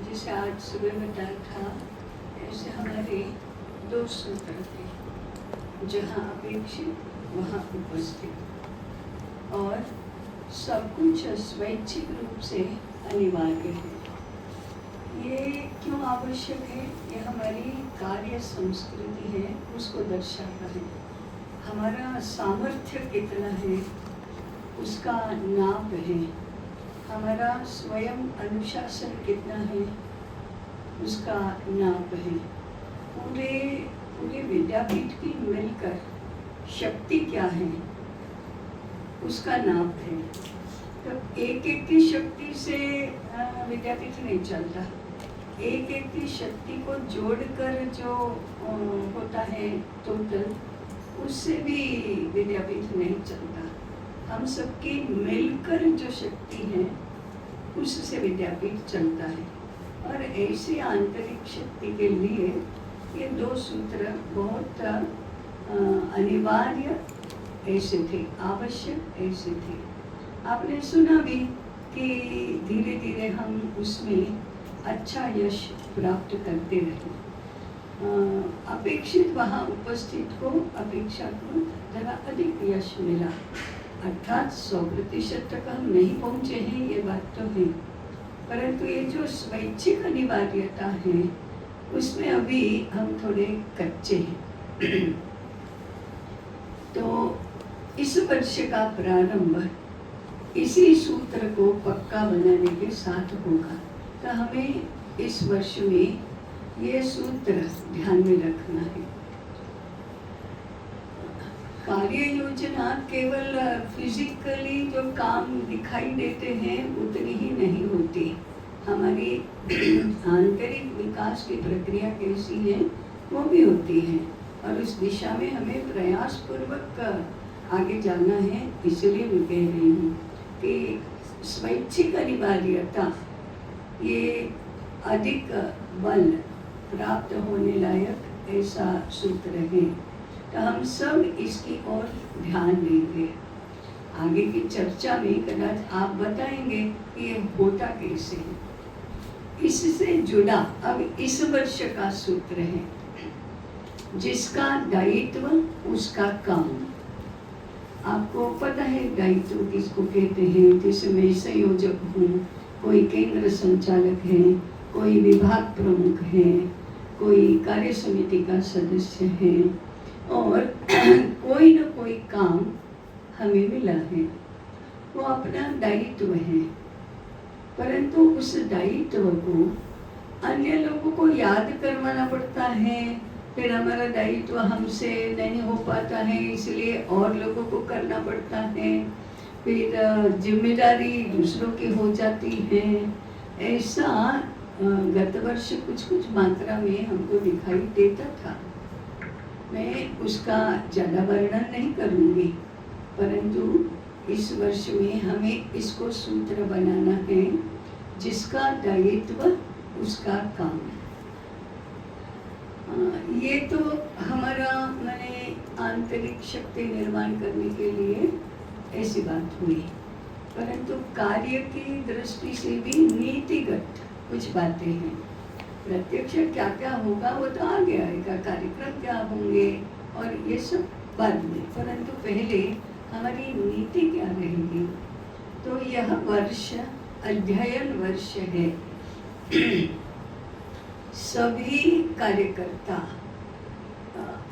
जैसे आज सुबह बताया था, ऐसे हमारे 2 सूत्र थे, जहाँ अपेक्षित वहाँ उपस्थित, और सब कुछ स्वैच्छिक रूप से अनिवार्य है। ये क्यों आवश्यक है? ये हमारी कार्य संस्कृति है, उसको दर्शाता है। हमारा सामर्थ्य कितना है उसका नाप है। हमारा स्वयं अनुशासन कितना है उसका नाप है। पूरे विद्यापीठ की मिलकर शक्ति क्या है उसका नाप है। तो एक एक की शक्ति से विद्यापीठ नहीं चलता। एक एक की शक्ति को जोड़कर जो होता है टोटल, उससे भी विद्यापीठ नहीं चलता। हम सबकी मिलकर जो शक्ति है उससे विद्यापीठ चलता है। और ऐसी आंतरिक शक्ति के लिए ये 2 सूत्र बहुत अनिवार्य ऐसे थे, आवश्यक ऐसे थे। आपने सुना भी कि धीरे धीरे हम उसमें अच्छा यश प्राप्त करते रहे। अपेक्षित वहाँ उपस्थित को अपेक्षाकृत जरा अधिक यश मिला, अर्थात 100% तक हम नहीं पहुँचे हैं, ये बात तो है। परंतु ये जो स्वैच्छिक अनिवार्यता है उसमें अभी हम थोड़े कच्चे हैं। तो इस वर्ष का प्रारंभ इसी सूत्र को पक्का बनाने के साथ होगा। तो हमें इस वर्ष में ये सूत्र ध्यान में रखना है। कार्य योजना केवल फिजिकली जो काम दिखाई देते हैं उतनी ही नहीं होती। हमारी आंतरिक विकास की प्रक्रिया कैसी है वो भी होती है, और उस दिशा में हमें प्रयास पूर्वक आगे जाना है। इसलिए मैं कह रही हूँ कि स्वैच्छिक अनिवार्यता ये अधिक बल प्राप्त होने लायक ऐसा सूत्र है। तो हम सब इसकी ओर ध्यान देंगे। आगे की चर्चा में कदाच आप बताएंगे कि ये होता कैसे है। इससे जुड़ा अब इस वर्ष का सूत्र है, जिसका दायित्व उसका काम। आपको पता है दायित्व किसको कहते हैं? जैसे मैं संयोजक हूँ, कोई केंद्र संचालक है, कोई विभाग प्रमुख है, कोई कार्य समिति का सदस्य है, और कोई न कोई काम हमें मिला है, वो अपना दायित्व है। परंतु उस दायित्व को अन्य लोगों को याद करवाना पड़ता है। फिर हमारा दायित्व हमसे नहीं हो पाता है, इसलिए और लोगों को करना पड़ता है। फिर जिम्मेदारी दूसरों की हो जाती है। ऐसा गत वर्ष कुछ मात्रा में हमको दिखाई देता था। मैं उसका ज़्यादा वर्णन नहीं करूँगी, परंतु इस वर्ष में हमें इसको सूत्र बनाना है, जिसका दायित्व उसका काम। ये तो हमारा मैंने आंतरिक शक्ति निर्माण करने के लिए ऐसी बात हुई। परंतु कार्य की दृष्टि से भी नीतिगत कुछ बातें हैं। प्रत्यक्ष क्या क्या होगा वो तो आगे आएगा, कार्यक्रम क्या होंगे और ये सब बाद में। परंतु पहले हमारी नीति क्या रहेगी? तो यह वर्ष अध्ययन वर्ष है। सभी कार्यकर्ता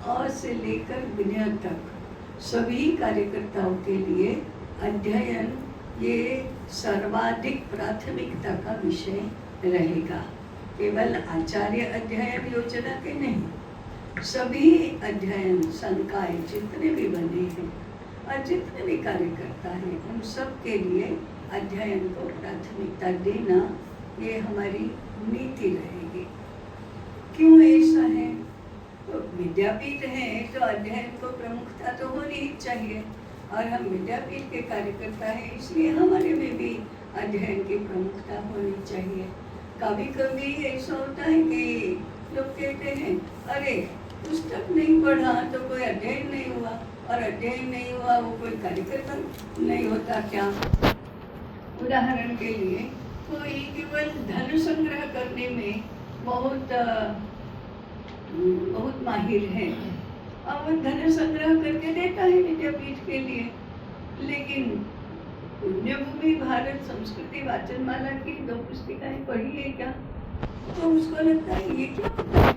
अ से लेकर विनय तक सभी कार्यकर्ताओं के लिए अध्ययन ये सर्वाधिक प्राथमिकता का विषय रहेगा। केवल आचार्य अध्ययन योजना के नहीं, सभी अध्ययन संकाय जितने भी बने हैं और जितने भी कार्यकर्ता हैं, उन सब के लिए अध्ययन को प्राथमिकता देना ये हमारी नीति रहेगी। क्यों ऐसा है? तो विद्यापीठ है तो अध्ययन को प्रमुखता तो होनी ही चाहिए, और हम विद्यापीठ के कार्यकर्ता हैं, इसलिए हमारे में भी अध्ययन की प्रमुखता होनी चाहिए। कभी कभी ऐसा होता है कि लोग कहते हैं, अरे पुस्तक नहीं पढ़ा तो कोई अध्ययन नहीं हुआ, और अध्ययन नहीं हुआ वो कोई कार्यकर्ता नहीं होता क्या? उदाहरण के लिए कोई केवल धन संग्रह करने में बहुत बहुत माहिर है और वो धन संग्रह करके देता है विद्यापीठ के लिए, लेकिन पुण्यभूमि भारत संस्कृति वाचनमाला की 2 पुस्तिकाएं पढ़ी है क्या, तो उसको लगता है ये क्या होता है,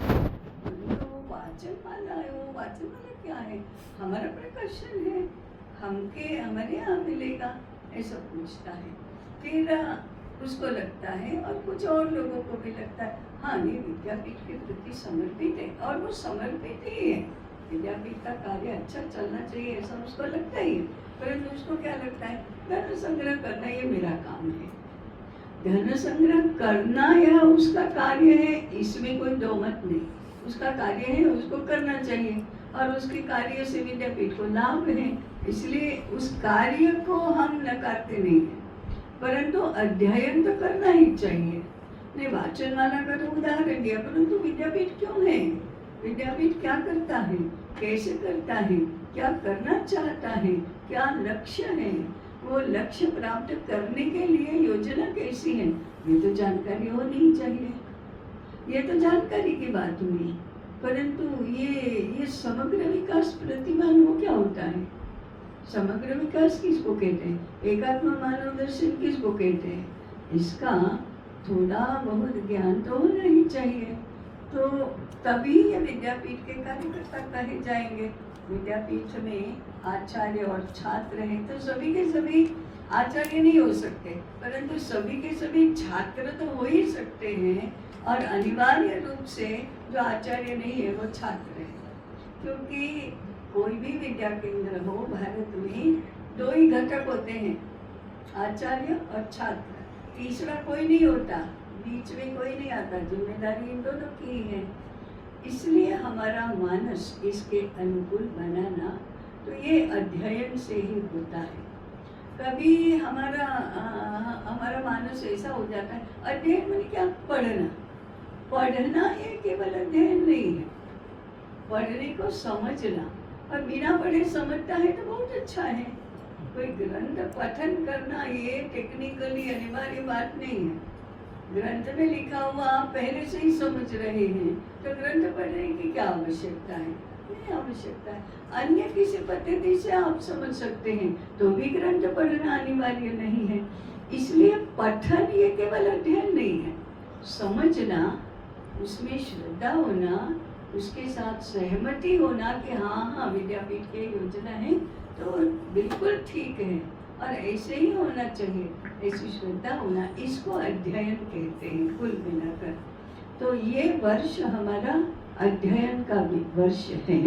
तो वो वाचनमाला है, वो वाचनमाला क्या है, हमारा प्रकाशन है, हमारे यहाँ मिलेगा, ऐसा पूछता है। फिर उसको लगता है और कुछ और लोगों को भी लगता है हाँ ये विद्यापीठ के प्रति समर्पित है, और वो समर्पित ही है, विद्यापीठ का कार्य अच्छा चलना चाहिए ऐसा उसको लगता ही है, परंतु उसको क्या लगता है धन संग्रह करना ये मेरा काम है, धन संग्रह करना यह उसका कार्य है, इसमें कोई दो मत नहीं, उसका कार्य है, उसको करना चाहिए और उसके कार्य से विद्यापीठ को लाभ है, इसलिए उस कार्य को हम नकारते नहीं है, परंतु अध्ययन तो करना ही चाहिए। ने वाचनमाला का तो उदाहरण दिया, परंतु विद्यापीठ क्यों है, विद्यापीठ क्या करता है, कैसे करता है, क्या करना चाहता है, क्या लक्ष्य है, वो लक्ष्य प्राप्त करने के लिए योजना कैसी है, ये तो जानकारी होनी चाहिए। ये तो जानकारी की बात हुई, परंतु ये समग्र विकास प्रतिमान वो क्या होता है, समग्र विकास किसको कहते हैं, एकात्म मानव दर्शन किसको कहते हैं, इसका थोड़ा बहुत ज्ञान तो होना ही चाहिए, तो तभी ये विद्यापीठ के कार्यकर्ता कहे जाएंगे। विद्यापीठ में आचार्य और छात्र हैं तो सभी के सभी आचार्य नहीं हो सकते, परंतु सभी के सभी छात्र तो हो ही सकते हैं, और अनिवार्य रूप से जो आचार्य नहीं है वो छात्र है, क्योंकि कोई भी विद्या केंद्र हो भारत में 2 ही घटक होते हैं, आचार्य और छात्र, तीसरा कोई नहीं होता, बीच में कोई नहीं आता, जिम्मेदारी इन दोनों की है। इसलिए हमारा मानस इसके अनुकूल बनाना तो ये अध्ययन से ही होता है। कभी हमारा मानस ऐसा हो जाता है, अध्ययन माने क्या, पढ़ना ये केवल अध्ययन नहीं है, पढ़ने को समझना, और बिना पढ़े समझता है तो बहुत अच्छा है, कोई ग्रंथ पठन करना ये टेक्निकली अनिवार्य बात नहीं है, ग्रंथ में लिखा हुआ आप पहले से ही समझ रहे हैं तो ग्रंथ पढ़ने की क्या आवश्यकता है, नहीं आवश्यकता है, अन्य किसी पद्धति से आप समझ सकते हैं तो भी ग्रंथ पढ़ना अनिवार्य नहीं है। इसलिए पठन ये केवल अध्ययन नहीं है, समझना, उसमें श्रद्धा होना, उसके साथ सहमति होना कि हाँ विद्यापीठ की योजना है तो बिल्कुल ठीक है और ऐसे ही होना चाहिए, ऐसी श्रद्धा होना, इसको अध्ययन कहते हैं कुल मिलाकर। तो ये वर्ष हमारा अध्ययन का भी वर्ष है।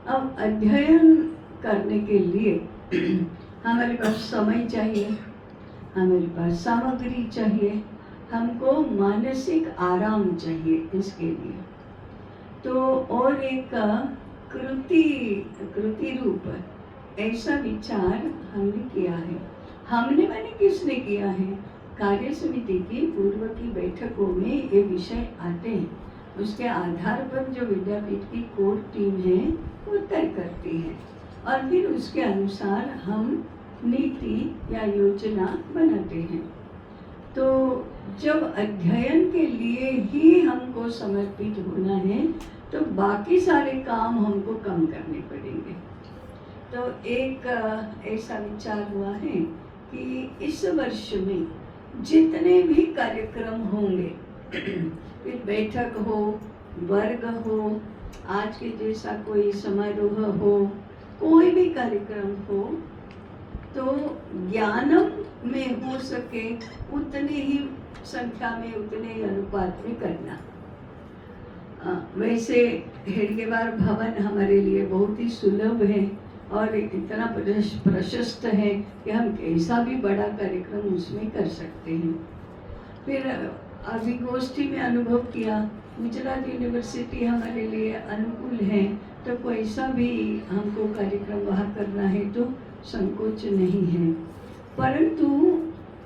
अब अध्ययन करने के लिए हमारे पास समय चाहिए, हमारे पास सामग्री चाहिए, हमको मानसिक आराम चाहिए इसके लिए। तो और एक कृति रूप ऐसा विचार हमने किया है, हमने माने किसने किया है, कार्य समिति की पूर्व की बैठकों में ये विषय आते हैं, उसके आधार पर जो विद्यापीठ की कोर टीम है वो तय करती है और फिर उसके अनुसार हम नीति या योजना बनाते हैं। तो जब अध्ययन के लिए ही हमको समर्पित होना है तो बाकी सारे काम हमको कम करने पड़ेंगे। तो एक ऐसा विचार हुआ है कि इस वर्ष में जितने भी कार्यक्रम होंगे, फिर बैठक हो, वर्ग हो, आज के जैसा कोई समारोह हो, कोई भी कार्यक्रम हो, तो ज्ञानम में हो सके उतने ही संख्या में, उतने ही अनुपात में करना। वैसे हेडगेवार भवन हमारे लिए बहुत ही सुलभ है और इतना प्रशस्त है कि हम कैसा भी बड़ा कार्यक्रम उसमें कर सकते हैं। फिर अभी गोष्ठी में अनुभव किया, गुजरात यूनिवर्सिटी हमारे लिए अनुकूल है, तो कोई सा भी हमको कार्यक्रम वहाँ करना है तो संकोच नहीं है, परंतु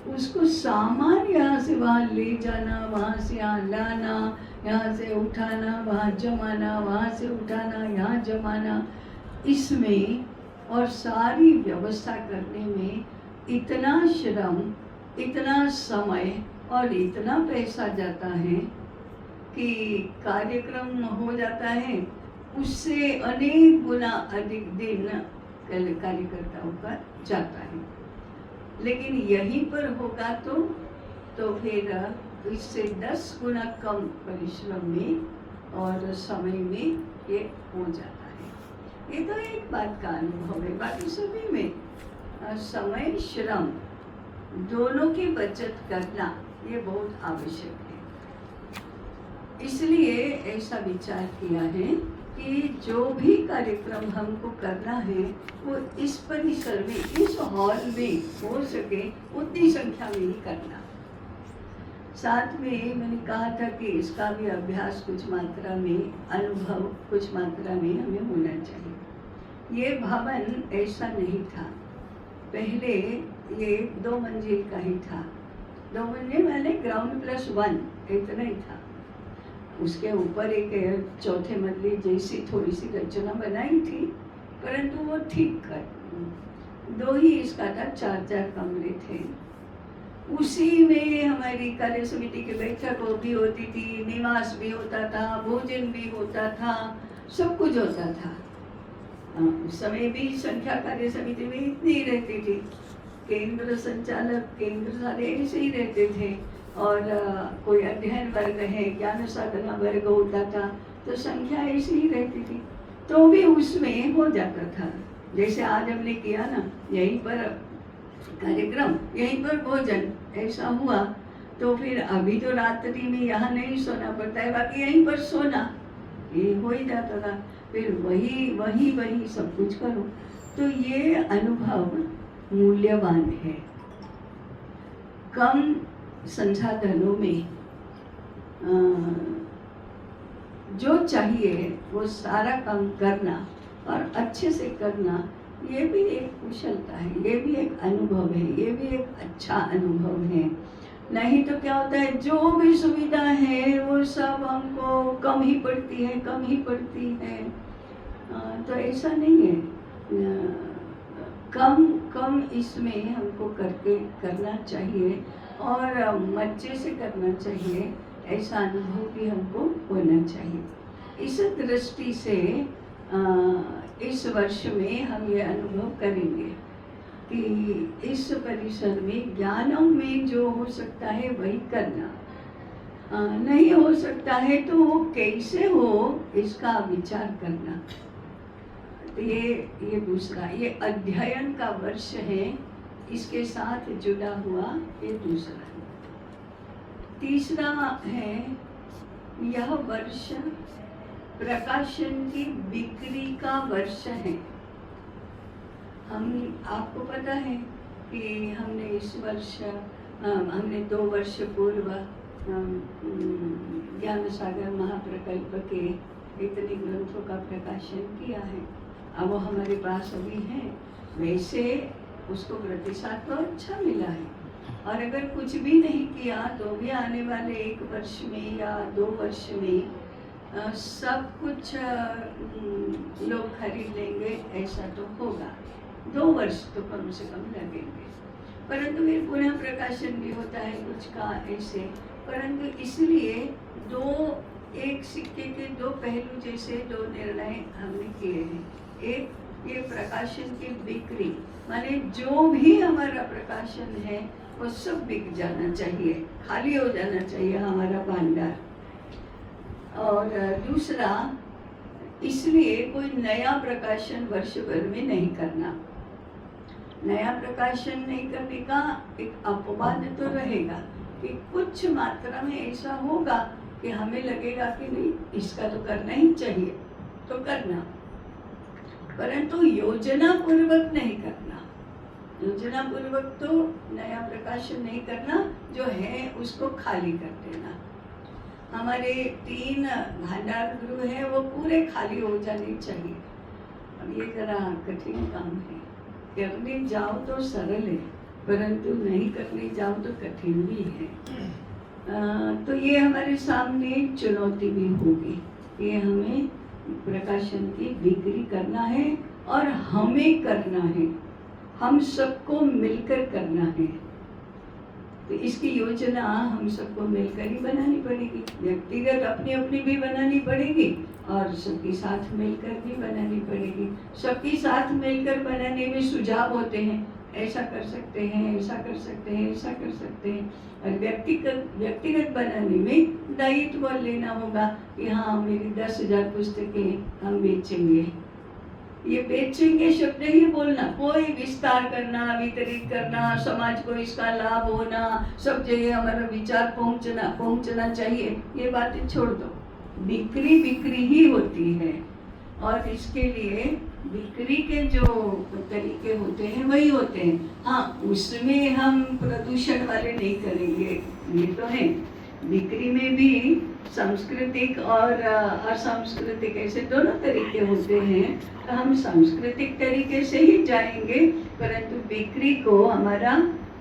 उसको सामान यहाँ से वहाँ ले जाना, वहाँ से यहाँ लाना, यहाँ से उठाना, वहाँ जमाना, वहाँ से उठाना, यहाँ जमाना, इसमें और सारी व्यवस्था करने में इतना श्रम इतना समय और इतना पैसा जाता है कि कार्यक्रम हो जाता है, उससे अनेक गुना अधिक दिन कार्यकर्ताओं का जाता है। लेकिन यहीं पर होगा तो फिर इससे 10 गुना कम परिश्रम में और समय में ये हो जाता है। ये तो एक बात का अनुभव है। बाकी सभी में समय श्रम दोनों की बचत करना ये बहुत आवश्यक है। इसलिए ऐसा विचार किया है कि जो भी कार्यक्रम हमको करना है वो इस परिसर में, इस हॉल में हो सके उतनी संख्या में ही करना। साथ में मैंने कहा था कि इसका भी अभ्यास कुछ मात्रा में, अनुभव कुछ मात्रा में हमें होना चाहिए। ये भवन ऐसा नहीं था, पहले ये 2 मंजिल का ही था। 2 मंजिल मैंने ग्राउंड +1 इतना ही था। उसके ऊपर एक चौथे मंजिल जैसी थोड़ी सी रचना बनाई थी, परंतु वो ठीक कर 2 ही इसका था, 4-4 कमरे थे। उसी में हमारी कार्य समिति की बैठक भी होती थी, निवास भी होता था, भोजन भी होता था, सब कुछ होता था। उस समय भी संख्या कार्य समिति में इतनी रहती थी, केंद्र संचालक, केंद्र सारे ऐसे ही रहते थे, और कोई अध्ययन वर्ग है, ज्ञान साधना वर्ग होता था, तो संख्या ऐसी ही रहती थी, तो भी उसमें हो जाता था। जैसे आज हमने किया ना, यहीं पर कार्यक्रम, यहीं पर भोजन, ऐसा हुआ तो फिर अभी तो रात्रि में यहाँ नहीं सोना पड़ता है, बाकी यहीं पर सोना, ये हो ही जाता था। फिर वही सब कुछ करो, तो ये अनुभव मूल्यवान है। कम संसाधनों में जो चाहिए वो सारा काम करना और अच्छे से करना, ये भी एक कुशलता है, ये भी एक अनुभव है, ये भी एक अच्छा अनुभव है। नहीं तो क्या होता है, जो भी सुविधा है वो सब हमको कम ही पड़ती है। तो ऐसा नहीं है, कम इसमें हमको करना चाहिए और मजे से करना चाहिए, ऐसा अनुभव भी हमको होना चाहिए। इस दृष्टि से इस वर्ष में हम ये अनुभव करेंगे कि इस परिसर में ज्ञानों में जो हो सकता है वही करना, नहीं हो सकता है तो वो कैसे हो इसका विचार करना। तो ये दूसरा, ये अध्ययन का वर्ष है, इसके साथ जुड़ा हुआ ये दूसरा है। तीसरा है, यह वर्ष प्रकाशन की बिक्री का वर्ष है। आपको पता है कि हमने इस वर्ष, हमने 2 वर्ष पूर्व ज्ञान सागर महाप्रकल्प के इतने ग्रंथों का प्रकाशन किया है। अब वो हमारे पास अभी हैं, वैसे उसको प्रतिसाद तो अच्छा मिला है। और अगर कुछ भी नहीं किया तो भी आने वाले 1 वर्ष में या 2 वर्ष में सब कुछ लोग खरीद लेंगे, ऐसा तो होगा। 2 वर्ष तो कम से कम लगेंगे, परंतु फिर पुनः प्रकाशन भी होता है कुछ का ऐसे। परंतु इसलिए एक सिक्के के 2 पहलू जैसे 2 निर्णय हमने किए हैं। एक, ये प्रकाशन की बिक्री, माने जो भी हमारा प्रकाशन है वो सब बिक जाना चाहिए, खाली हो जाना चाहिए हमारा भंडार। और दूसरा, इसलिए कोई नया प्रकाशन वर्ष भर में नहीं करना। नया प्रकाशन नहीं करने का एक अपवाद तो रहेगा कि कुछ मात्रा में ऐसा होगा कि हमें लगेगा कि नहीं, इसका तो करना ही चाहिए, तो करना, परंतु योजना पूर्वक नहीं करना। योजना पूर्वक तो नया प्रकाशन नहीं करना, जो है उसको खाली कर देना। हमारे 3 भंडार गृह है, वो पूरे खाली हो जाने चाहिए। अब ये जरा कठिन काम है, करने जाओ तो सरल है, परंतु नहीं करने जाओ तो कठिन भी है। तो ये हमारे सामने चुनौती भी होगी, ये हमें प्रकाशन की बिक्री करना है और हमें करना है, हम सबको मिलकर करना है। तो इसकी योजना हम सबको मिलकर ही बनानी पड़ेगी, व्यक्तिगत अपनी अपनी भी बनानी पड़ेगी और सबके साथ मिलकर भी बनानी पड़ेगी। सबके साथ मिलकर बनाने में सुझाव होते हैं, ऐसा कर सकते हैं, ऐसा कर सकते हैं, ऐसा कर सकते हैं। और व्यक्तिगत बनाने में दायित्व लेना होगा कि हाँ मेरी 10,000 पुस्तकें हम बेचेंगे। ये बेचेंगे शब्द ही बोलना, कोई विस्तार करना, वितरित करना, समाज को इसका लाभ होना, सब जगह हमारा विचार पहुंचना चाहिए, ये बातें छोड़ दो। बिक्री बिक्री ही होती है और इसके लिए बिक्री के जो तरीके होते हैं वही होते हैं। हाँ, उसमें हम प्रदूषण वाले नहीं करेंगे, ये तो है। बिक्री में भी सांस्कृतिक और असांस्कृतिक ऐसे दोनों तरीके होते हैं, तो हम सांस्कृतिक तरीके से ही जाएंगे, परंतु बिक्री को हमारा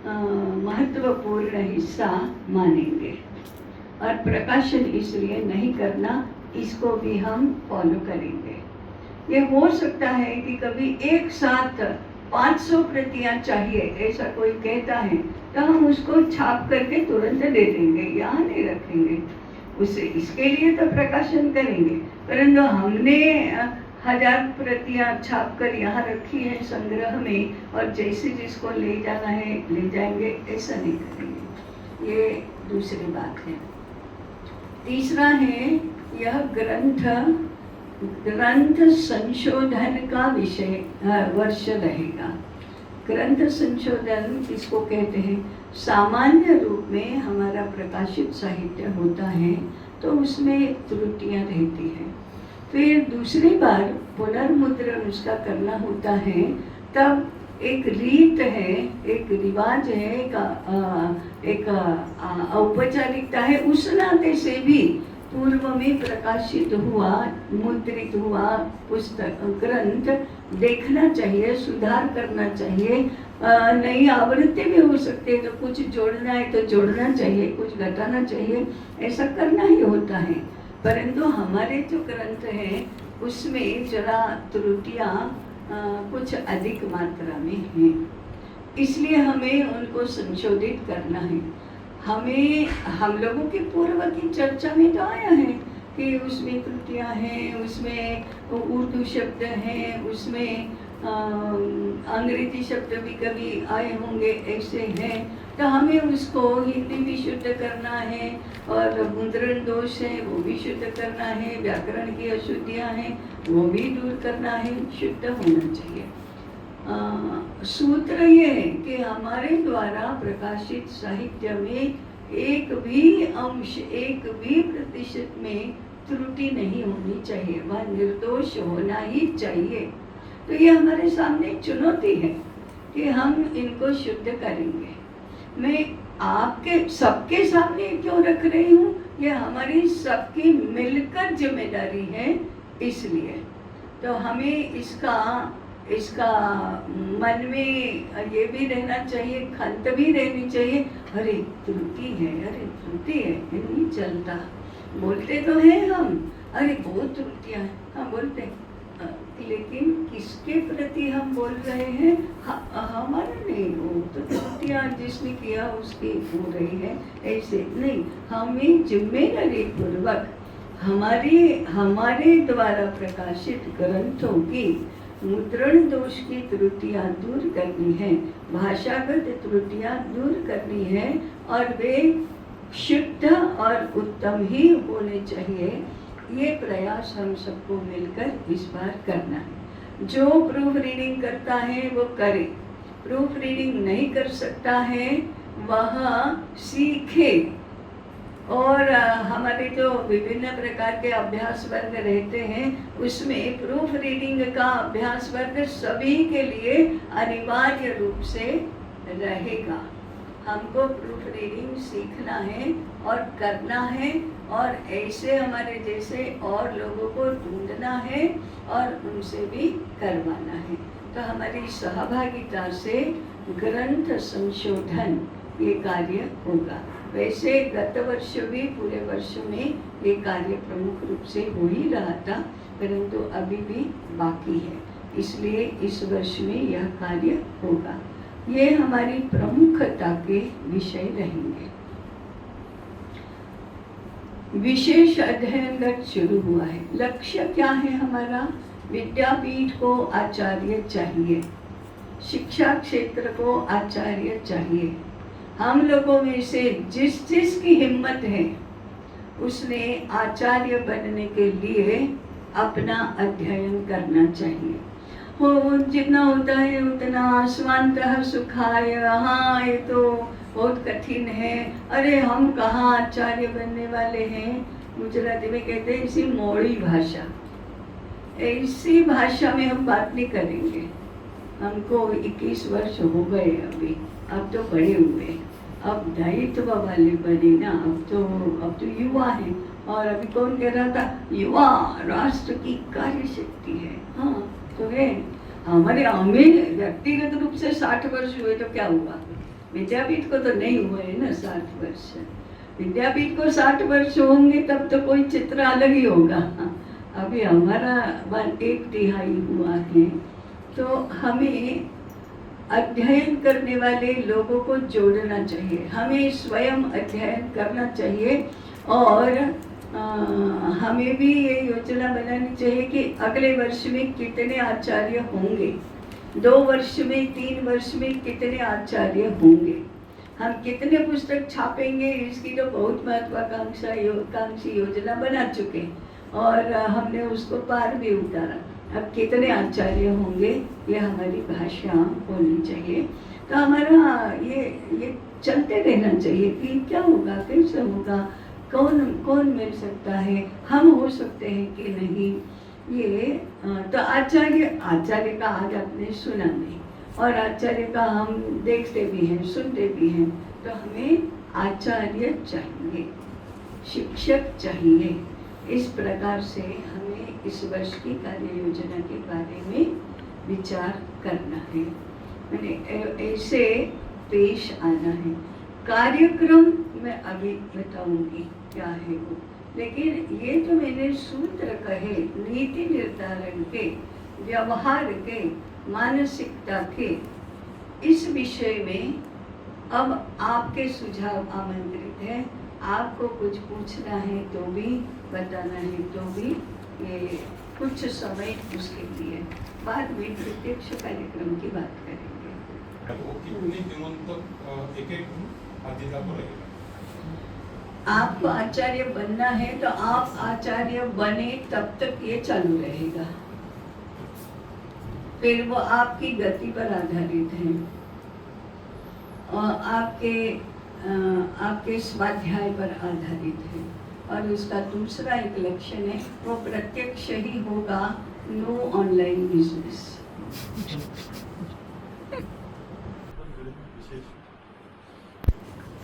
महत्वपूर्ण हिस्सा मानेंगे। और प्रकाशन इसलिए नहीं करना, इसको भी हम फॉलो करेंगे। ये हो सकता है कि कभी एक साथ 500 प्रतियां चाहिए ऐसा कोई कहता है, तो हम उसको छाप करके तुरंत दे देंगे, यहाँ नहीं रखेंगे उसे, इसके लिए तो प्रकाशन करेंगे। परंतु हमने 1000 प्रतियां छाप कर यहाँ रखी है संग्रह में और जैसे जिसको ले जाना है ले जाएंगे, ऐसा नहीं करेंगे। ये दूसरी बात है। तीसरा है, यह ग्रंथ संशोधन का विषय वर्ष रहेगा। ग्रंथ संशोधन किसको कहते हैं? सामान्य रूप में हमारा प्रकाशित साहित्य होता है तो उसमें त्रुटियां रहती हैं। फिर दूसरी बार पुनर्मुद्रण उसका करना होता है, तब एक रीत है, एक रिवाज है, एक औपचारिकता है। उस नाते से भी पूर्व में प्रकाशित हुआ, मुद्रित हुआ पुस्तक ग्रंथ देखना चाहिए, सुधार करना चाहिए। नई आवृत्ति भी हो सकती है, तो कुछ जोड़ना है तो जोड़ना चाहिए, कुछ घटाना चाहिए, ऐसा करना ही होता है। परंतु हमारे जो ग्रंथ हैं उसमें जरा त्रुटियां कुछ अधिक मात्रा में हैं, इसलिए हमें उनको संशोधित करना है। हम लोगों के पूर्व की चर्चा में तो आया है कि उसमें त्रुटियां हैं, उसमें उर्दू शब्द हैं, उसमें अंग्रेजी शब्द भी कभी आए होंगे, ऐसे हैं, तो हमें उसको हिंदी भी शुद्ध करना है और मुद्रण दोष है वो भी शुद्ध करना है, व्याकरण की अशुद्धियां हैं वो भी दूर करना है, शुद्ध होना चाहिए। सूत्र ये है कि हमारे द्वारा प्रकाशित साहित्य में एक भी अंश, एक भी प्रतिशत में त्रुटि नहीं होनी चाहिए, वह निर्दोष होना ही चाहिए। तो ये हमारे सामने चुनौती है कि हम इनको शुद्ध करेंगे। मैं आपके सबके सामने क्यों रख रही हूँ? ये हमारी सबकी मिलकर जिम्मेदारी है, इसलिए तो हमें इसका मन में ये भी रहना चाहिए, खंत भी रहनी चाहिए, अरे त्रुटि है, अरे त्रुटि है, नहीं चलता। बोलते तो हैं हम, अरे बहुत त्रुटियां हैं, हाँ बोलते हैं, लेकिन किसके प्रति हम बोल रहे हैं? हमारा नहीं, वो तो त्रुटियां जिसने किया उसकी हो रही है, ऐसे नहीं। हमें जिम्मेदारी पूर्वक हमारे द्वारा प्रकाशित ग्रंथों की मुद्रण दोष की त्रुटियां दूर करनी है, भाषागत त्रुटियां दूर करनी है और वे शुद्ध और उत्तम ही होने चाहिए। ये प्रयास हम सबको मिलकर इस बार करना है। जो प्रूफ रीडिंग करता है वो करे, प्रूफ रीडिंग नहीं कर सकता है वह सीखे। और हमारे जो विभिन्न प्रकार के अभ्यास वर्ग रहते हैं उसमें प्रूफ रीडिंग का अभ्यास वर्ग सभी के लिए अनिवार्य रूप से रहेगा। हमको प्रूफ रीडिंग सीखना है और करना है और ऐसे हमारे जैसे और लोगों को ढूंढना है और उनसे भी करवाना है। तो हमारी सहभागिता से ग्रंथ संशोधन ये कार्य होगा। वैसे गत वर्ष भी पूरे वर्ष में ये कार्य प्रमुख रूप से हो ही रहा था, परंतु अभी भी बाकी है, इसलिए इस वर्ष में यह कार्य होगा। ये हमारी प्रमुखता के विषय रहेंगे। विशेष अध्ययन गट शुरू हुआ है। लक्ष्य क्या है हमारा? विद्यापीठ को आचार्य चाहिए, शिक्षा क्षेत्र को आचार्य चाहिए। हम लोगों में से जिस जिस की हिम्मत है उसने आचार्य बनने के लिए अपना अध्ययन करना चाहिए। हो जितना होता है उतना स्वांतः सुखाय। हाँ, ये तो बहुत कठिन है, अरे हम कहाँ आचार्य बनने वाले हैं। गुजराती में कहते हैं इसी मोड़ी भाषा, ऐसी भाषा में हम बात नहीं करेंगे। हमको 21 वर्ष हो गए अभी, अब तो बड़े हुए, अब दायित्व वाले बने ना, अब तो युवा है। और अभी कौन कह रहा था युवा राष्ट्र की कार्य शक्ति है। हाँ तो है, हमें व्यक्तिगत रूप से 60 वर्ष हुए तो क्या हुआ, विद्यापीठ को तो नहीं हुए है ना 60 वर्ष। विद्यापीठ को 60 वर्ष होंगे तब तो कोई चित्र अलग ही होगा। अभी हमारा 1/3 हुआ है। तो हमें अध्ययन करने वाले लोगों को जोड़ना चाहिए, हमें स्वयं अध्ययन करना चाहिए। और हमें भी ये योजना बनानी चाहिए कि अगले वर्ष में कितने आचार्य होंगे, 2 वर्ष में 3 वर्ष में कितने आचार्य होंगे, हम कितने पुस्तक छापेंगे, इसकी तो बहुत महत्वाकांक्षी योजना बना चुके और हमने उसको पार भी उतारा। अब कितने आचार्य होंगे ये हमारी भाषा होनी चाहिए। तो हमारा ये चलते रहना चाहिए कि क्या होगा, कैसे होगा, कौन मिल सकता है, हम हो सकते हैं कि नहीं। ये तो आचार्य का आज आपने सुना नहीं, और आचार्य का हम देखते भी हैं, सुनते भी हैं। तो हमें आचार्य चाहिए, शिक्षक चाहिए। इस प्रकार से हमें इस वर्ष की कार्य योजना के बारे में विचार करना है, मैंने ऐसे पेश आना है। कार्यक्रम मैं अभी बताऊंगी क्या है वो, लेकिन ये जो मैंने सूत्र कहे नीति निर्धारण के, व्यवहार के, मानसिकता के, इस विषय में अब आपके सुझाव आमंत्रित है। आपको कुछ पूछना है तो भी, बताना है तो भी, ये कुछ समय उसके लिए बाद में प्रत्यक्ष कार्यक्रम की बात करेंगे। आपको आचार्य बनना है तो आप आचार्य बने तब तक ये चालू रहेगा, फिर वो आपकी गति पर आधारित है और आपके स्वाध्याय पर आधारित है। और उसका दूसरा एक लक्षण है, वो प्रत्यक्ष ही होगा, नो ऑनलाइन बिजनेस।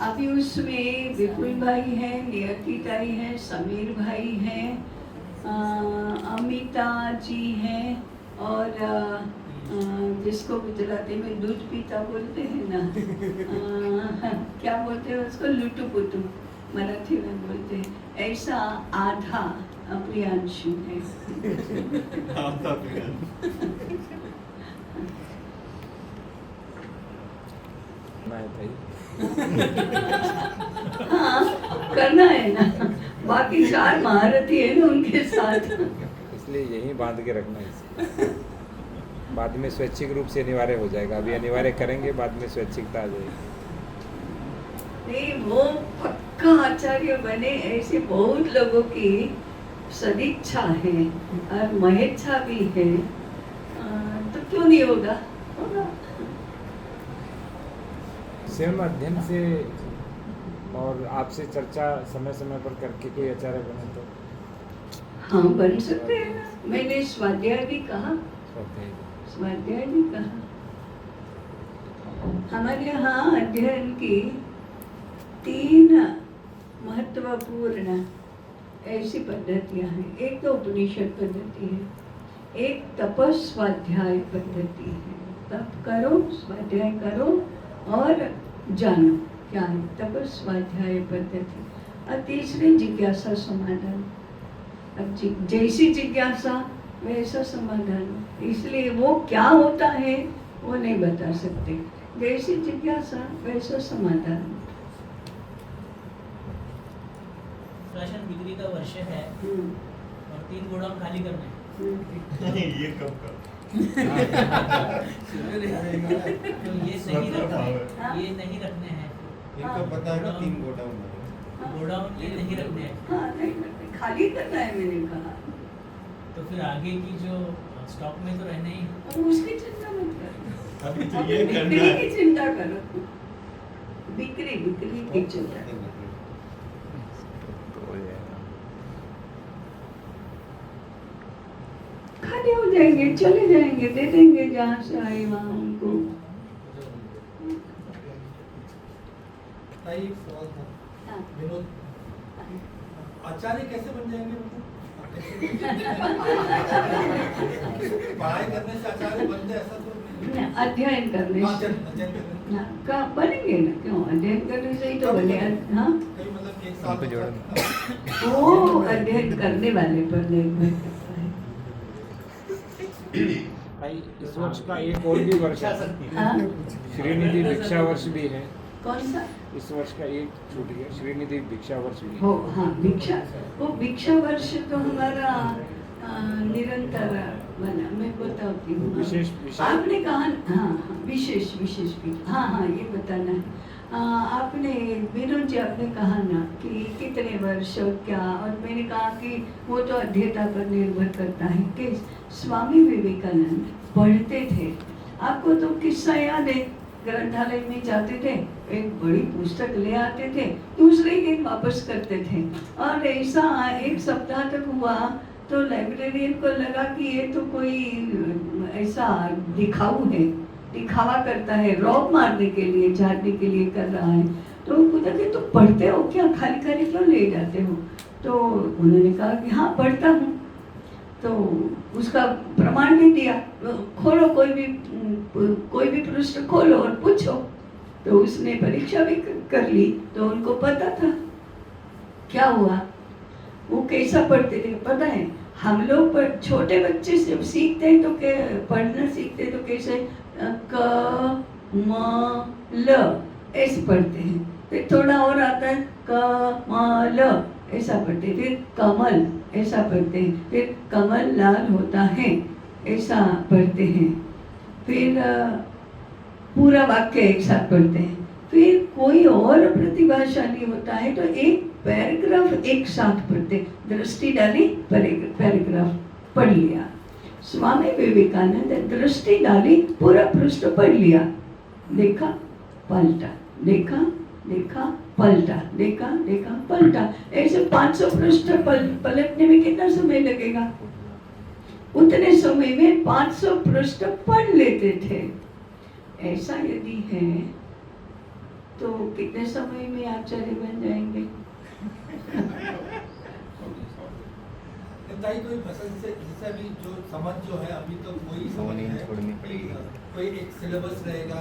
अभी उसमें विपुल भाई है, नियति ताई है, समीर भाई है, अमिता जी हैं, और जिसको गुजराती में दूध पीता बोलते हैं ना, क्या बोलते हैं उसको, लुटू पुटू मराठी में बोलते हैं, ऐसा आधा प्रियांशु है। हाँ करना है ना, बाकी 4 महारथी है ना उनके साथ, इसलिए यही बांध के रखना है। बाद में स्वैच्छिक रूप से अनिवार्य हो जाएगा, अभी अनिवार्य करेंगे, बाद में स्वैच्छिकता आ जाएगी। नहीं, वो पक्का आचार्य बने ऐसे बहुत लोगों की सदिच्छा है और महेच्छा भी है, तो क्यों नहीं होगा, होगा। स्वयं अध्ययन से और आपसे चर्चा समय समय पर करके कोई आचार्य बने तो हाँ बन सकते हैं ना। मैंने स्वाध्याय भी कहा, स्वाध्याय भी कहा। हमारे यहाँ अध्ययन की 3 महत्वपूर्ण ऐसी पद्धतियाँ हैं। एक तो उपनिषद पद्धति है, एक तपस्वाध्याय पद्धति है, तप करो, स्वाध्याय करो और जानो क्या है, तपस्वाध्याय पद्धति। और तीसरी जिज्ञासा समाधान। अब जैसी जिज्ञासा वैसा समाधान, इसलिए वो क्या होता है वो नहीं बता सकते, जैसी जिज्ञासा वैसा समाधान। राशन बिक्री का वर्ष है और 3 गोडाउन खाली करने हैं। ये कब कर तो ये नहीं रखने, ये नहीं रखने हैं इनको पता है कि 3 गोडाउन है। गोडाउन ये नहीं रखने हैं। हाँ नहीं रखने, खाली करना है मैंने कहा। तो फिर आगे की जो स्टॉक में तो रहने ही। और उसकी चिंता मत करो, अभी तो अभी ये करना बिक्री है। की चिंता करो, बिक्री की चिंता करो। तो हो जाएगा। खाली हो जाएंगे, चले जाएंगे, दे देंगे जहाँ से आए वहाँ उनको। ताई, एक सवाल था। हाँ। विनोद, आचार्य कैसे बन जाएंगे मतलब? पढ़ाई करने से आचार्य बनते ऐसा तो नहीं। अध्ययन करने हाँ, से अध्ययन करने। हाँ, बनेंगे ना, क्यों अध्ययन करने से ही तो बने। हाँ कई मतलब कि एक साल उनको जोड़ो। वो अध्ययन करने वाले पर निर्भर करता है। भाई इस वर्ष का एक और भी वर्ष है, हाँ? श्रीनिधि भिक्षा वर्ष भी है। कौन सा? इस वर्ष का एक छूट गया, श्रीनिधि भिक्षा वर्ष भी हो है। हाँ, भिक्षा, वो भिक्षा वर्ष तो हमारा निरंतर बना, मैं बताती हूँ। विशेष विशेष आपने कहा हाँ हाँ विशेष विशेष भी, हाँ हाँ ये बताना है। आपने विनोद जी आपने कहा ना कि कितने वर्ष और क्या, और मैंने कहा कि वो तो अध्येता पर निर्भर करता है कि स्वामी विवेकानंद पढ़ते थे। आपको तो किस्सा याद है, ग्रंथालय में जाते थे, एक बड़ी पुस्तक ले आते थे, दूसरे दिन वापस करते थे, और ऐसा 1 सप्ताह तक हुआ तो लाइब्रेरियन को लगा कि ये तो कोई ऐसा दिखाऊ है, दिखावा करता है, रौब मारने के लिए, झाड़ने के लिए कर रहा है। तो खुदा के तुम पढ़ते हो क्या, खाली खाली क्यों ले जाते हो? तो उन्होंने कहा कि हाँ पढ़ता हूँ। तो उसका प्रमाण भी दिया, खोलो कोई भी पृष्ठ खोलो और पूछो। तो उसने परीक्षा भी कर ली, तो उनको पता था क्या हुआ, वो कैसा पढ़ते थे पता है। हम लोग पर छोटे बच्चे जब सीखते हैं तो पढ़ना सीखते हैं तो कैसे क म ल ऐसे पढ़ते हैं, फिर थोड़ा और आता है क म ल ऐसा पढ़ते हैं, फिर कमल ऐसा पढ़ते हैं, फिर कमल लाल होता है ऐसा पढ़ते हैं, फिर पूरा वाक्य एक साथ पढ़ते हैं। फिर कोई और प्रतिभाशाली होता है तो एक पैराग्राफ एक साथ पढ़ते, दृष्टि डाली पैराग्राफ पढ़ लिया। स्वामी विवेकानंद दृष्टि डाली पूरा पृष्ठ पढ़ लिया, देखा पलटा, देखा देखा पलटा, देखा देखा पलटा, ऐसे 500 पृष्ठ पलटने में कितना समय लगेगा? उतने समय में 500 पृष्ठ पढ़ लेते थे। ऐसा यदि है तो कितने समय में आचार्य बन जाएंगे? ताई कोई फसल से जैसे अभी जो समझ जो है अभी तो कोई समझ है, छोड़नी पड़ेगी। कोई एक सिलेबस रहेगा,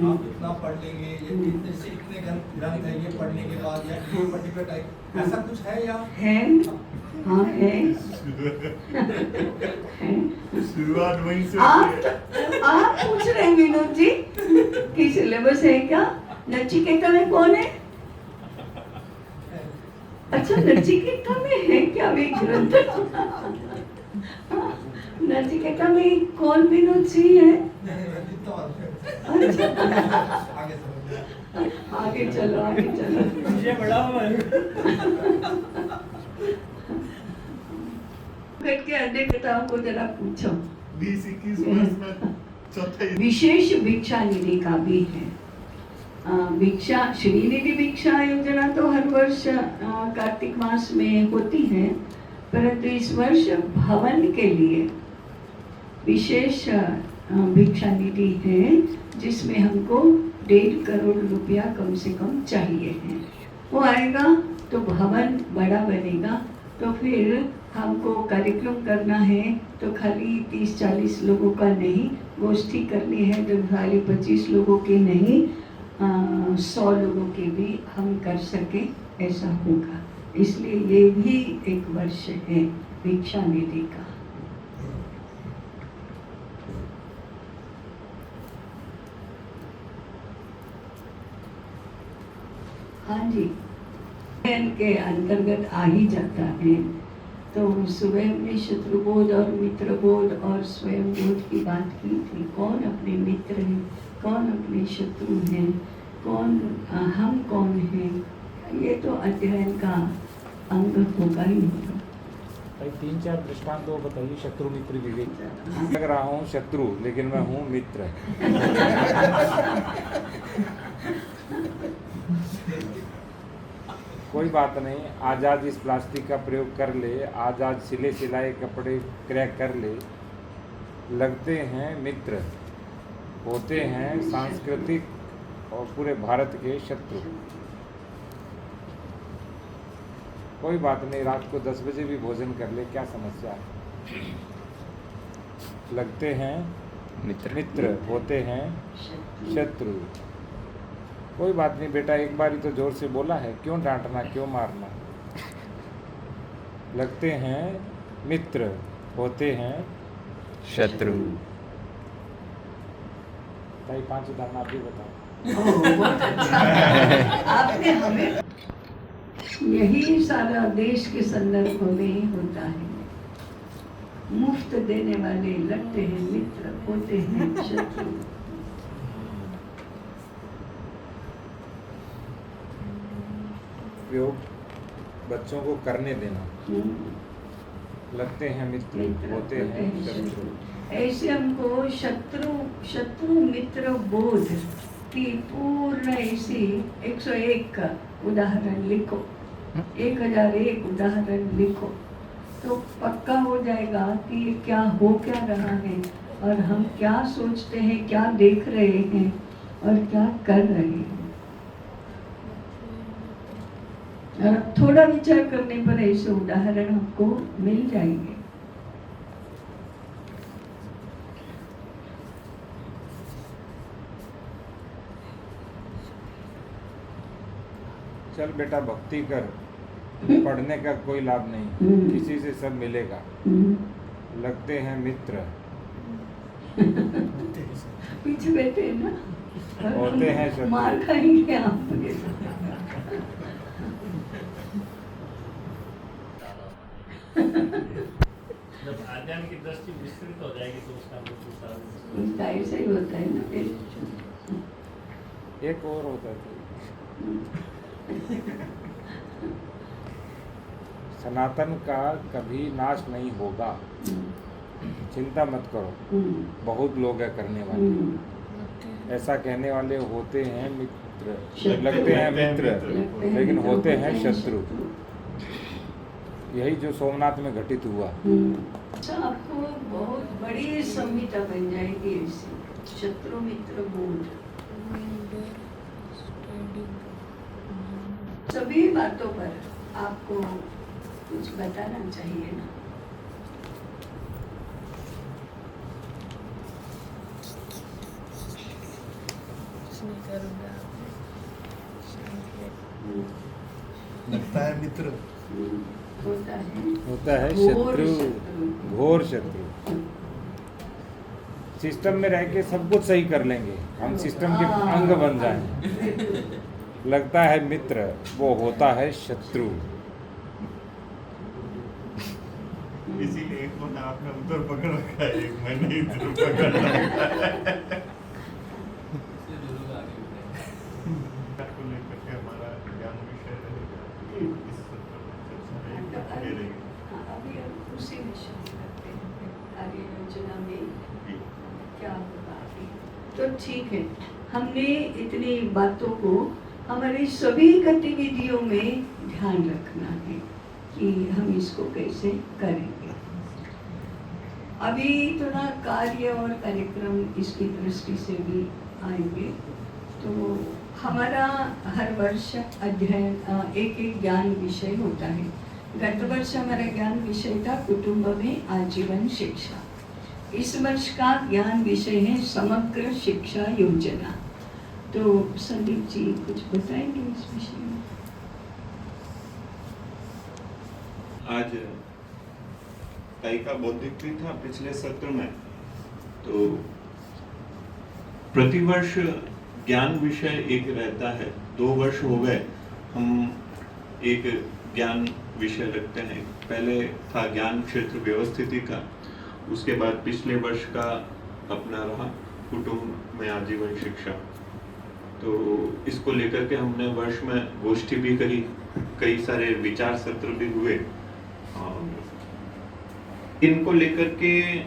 आप इतना पढ़ लेंगे, ये इतने ग्रंथ है ये पढ़ने के बाद, या ये पर्टिकुलर टाइप ऐसा कुछ है या है? हाँ है। शुरुआत वहीं से आप पूछ रहे हैं विनोद जी कि सिलेबस है क्या? नचिकेता में कौन है? अच्छा नचिकेता में है क्या वे ग्रंथ? नचिकेता में कौन विनोद जी है? अच्छा आगे चलो आगे चलो। ये बड़ा हुआ है। के अध्यक्षताओं को जरा पूछो। 20-21 वर्ष में चौथा विशेष भिक्षा निधि का भी है। भिक्षा श्रीनिधि भिक्षा योजना तो हर वर्ष कार्तिक मास में होती है, परंतु इस वर्ष भवन के लिए विशेष भिक्षा निधि है, जिसमें हमको 1.5 करोड़ रुपया कम से कम चाहिए है। वो आएगा तो भवन बड़ा बनेगा, तो फिर हमको कार्यक्रम करना है तो खाली 30-40 लोगों का नहीं, गोष्ठी करनी है तो खाली 25 लोगों की नहीं, 100 लोगों के भी हम कर सके ऐसा होगा। इसलिए ये भी एक वर्ष है भिक्षा निधि का। हाँ जी, के अंतर्गत आ ही जाता है। तो स्वयं ने शत्रुबोध और मित्रबोध और स्वयं बोध की बात की थी। कौन अपने मित्र हैं, कौन अपने शत्रु हैं, कौन हम कौन हैं, ये तो अध्ययन का अंग होगा ही होगा। भाई 3-4 दृष्टांत तो बताइए शत्रु मित्र विवेक। लग रहा हूँ शत्रु लेकिन मैं हूँ मित्र। कोई बात नहीं, आज आज इस प्लास्टिक का प्रयोग कर ले, आज आज सिले सिलाए कपड़े क्रैक कर ले, लगते हैं मित्र, होते हैं सांस्कृतिक और पूरे भारत के शत्रु। कोई बात नहीं, रात को 10 बजे भी भोजन कर ले, क्या समस्या है। लगते हैं मित्र, होते हैं शत्रु। कोई बात नहीं बेटा, एक बार ही तो जोर से बोला है, क्यों डांटना, क्यों मारना। लगते हैं मित्र, होते हैं शत्रु। भाई 5 उदाहरण आप भी बताओ। बहुत अच्छा है। आपने हमें, यही सारा देश के संदर्भ में ही होता है। मुफ्त देने वाले लगते हैं मित्र, होते हैं शत्रु। प्रयोग बच्चों को करने देना। लगते हैं मित्र, होते हैं शत्रु। ऐसे हमको शत्रु मित्र बोध की पूर्ण ऐसी 101 का उदाहरण लिखो, 1001 उदाहरण लिखो, तो पक्का हो जाएगा कि ये क्या रहा है और हम क्या सोचते हैं, क्या देख रहे हैं और क्या कर रहे हैं। और थोड़ा विचार करने पर ऐसे उदाहरण हमको मिल जाएंगे। चल बेटा भक्ति कर, पढ़ने का कोई लाभ नहीं, किसी से सब मिलेगा। लगते हैं मित्र, पीछे बैठे हैं ना, होते हैं शत्रु। मार खाएंगे आप। जब अध्ययन की दृष्टि विस्तृत हो जाएगी तो उसका उसका ऐसा ही होता है ना फिर। एक और होता है, सनातन का कभी नाश नहीं होगा, चिंता मत करो। बहुत लोग हैं करने वाले, ऐसा कहने वाले होते हैं मित्र, लगते हैं मित्र लेकिन होते हैं शत्रु। यही जो सोमनाथ में घटित हुआ। अच्छा, आपको बहुत बड़ी संहिता बन जाएगी ऐसी, शत्रु मित्र बोध। सभी बातों पर आपको कुछ बताना चाहिए ना। लगता है मित्र, होता है शत्रु, घोर शत्रु। सिस्टम में रह के सब कुछ सही कर लेंगे, हम सिस्टम के अंग बन जाएं। लगता है मित्र, वो होता है शत्रु। इसीलिए एक को आपने उधर पकड़ रखा है, एक मैंने इधर पकड़ रखा है। को लेकर के हमारा ज्ञान विषय रहेगा इस सत्र में चर्चा रहेगी। अभी हम उसी में शुरू करते हैं, कार्य योजना में क्या होगा अभी। तो ठीक है, हमने इतनी बातों को हमारी सभी गतिविधियों में ध्यान रखना है कि हम इसको कैसे करेंगे। अभी थोड़ा कार्य और कार्यक्रम इसकी दृष्टि से भी आएंगे। तो हमारा हर वर्ष अध्ययन एक ज्ञान विषय होता है। गत वर्ष हमारा ज्ञान विषय था कुटुंब में आजीवन शिक्षा। इस वर्ष का ज्ञान विषय है समग्र शिक्षा योजना। तो संदीप जी कुछ बताएंगे इस विषय में? आज ताई का बौद्धिक भी था पिछले सत्र में, तो प्रतिवर्ष ज्ञान विषय एक रहता है। 2 वर्ष हो गए हम एक ज्ञान विषय रखते हैं। पहले था ज्ञान क्षेत्र व्यवस्थिति का, उसके बाद पिछले वर्ष का अपना रहा कुटुंब में आजीवन शिक्षा। तो इसको लेकर के हमने वर्ष में गोष्ठी भी करी, कई सारे विचार सत्र भी हुए। इनको लेकर के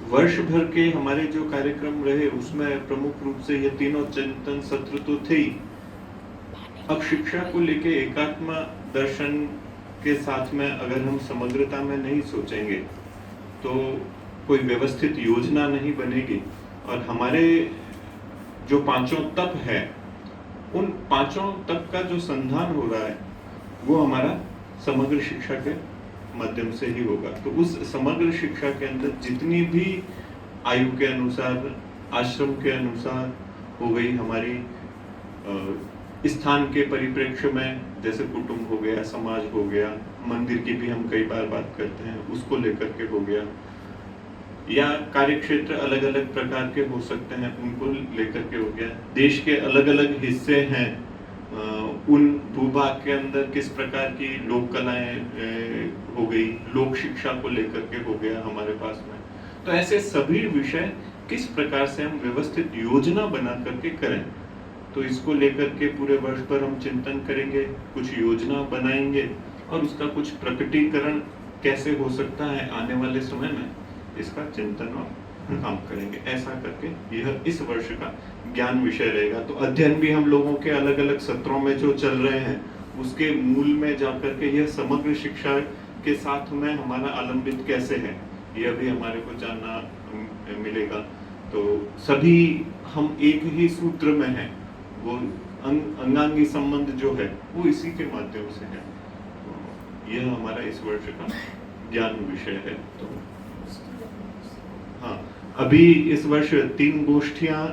वर्ष भर के हमारे जो कार्यक्रम रहे उसमें प्रमुख रूप से ये तीनों चिंतन सत्र तो थे ही। अब शिक्षा को लेके एकात्म दर्शन के साथ में अगर हम समग्रता में नहीं सोचेंगे तो कोई व्यवस्थित योजना नहीं बनेगी। और हमारे जो पांचों तप है, उन पांचों तप का जो संधान हो रहा है वो हमारा समग्र शिक्षा के माध्यम से ही होगा। तो उस समग्र शिक्षा के अंदर जितनी भी आयु के अनुसार, आश्रम के अनुसार हो गई, हमारी स्थान के परिप्रेक्ष्य में जैसे कुटुंब हो गया, समाज हो गया, मंदिर की भी हम कई बार बात करते हैं, उसको लेकर के हो गया, या कार्य क्षेत्र अलग अलग प्रकार के हो सकते हैं, उनको लेकर के हो गया। देश के अलग अलग हिस्से हैं, उन भूभाग के अंदर किस प्रकार की लोक कलाएं हो गई, लोक शिक्षा को लेकर के हो गया हमारे पास में। तो ऐसे सभी विषय किस प्रकार से हम व्यवस्थित योजना बना करके करें, तो इसको लेकर के पूरे वर्ष पर हम चिंतन करेंगे, कुछ योजना बनाएंगे और उसका कुछ प्रकटीकरण कैसे हो सकता है आने वाले समय में, इसका चिंतन और काम करेंगे। ऐसा करके यह इस वर्ष का ज्ञान विषय रहेगा। तो अध्ययन भी हम लोगों के अलग अलग सत्रों में जो चल रहे हैं उसके मूल में जाकर के यह समग्र शिक्षा के साथ में हमारा आलंबित कैसे है, यह भी हमारे को जानना मिलेगा। तो सभी हम एक ही सूत्र में हैं, वो अंगांगी संबंध जो है वो इसी के माध्यम से है। तो यह हमारा इस वर्ष का ज्ञान विषय है। तो हाँ, अभी इस वर्ष 3 गोष्ठियां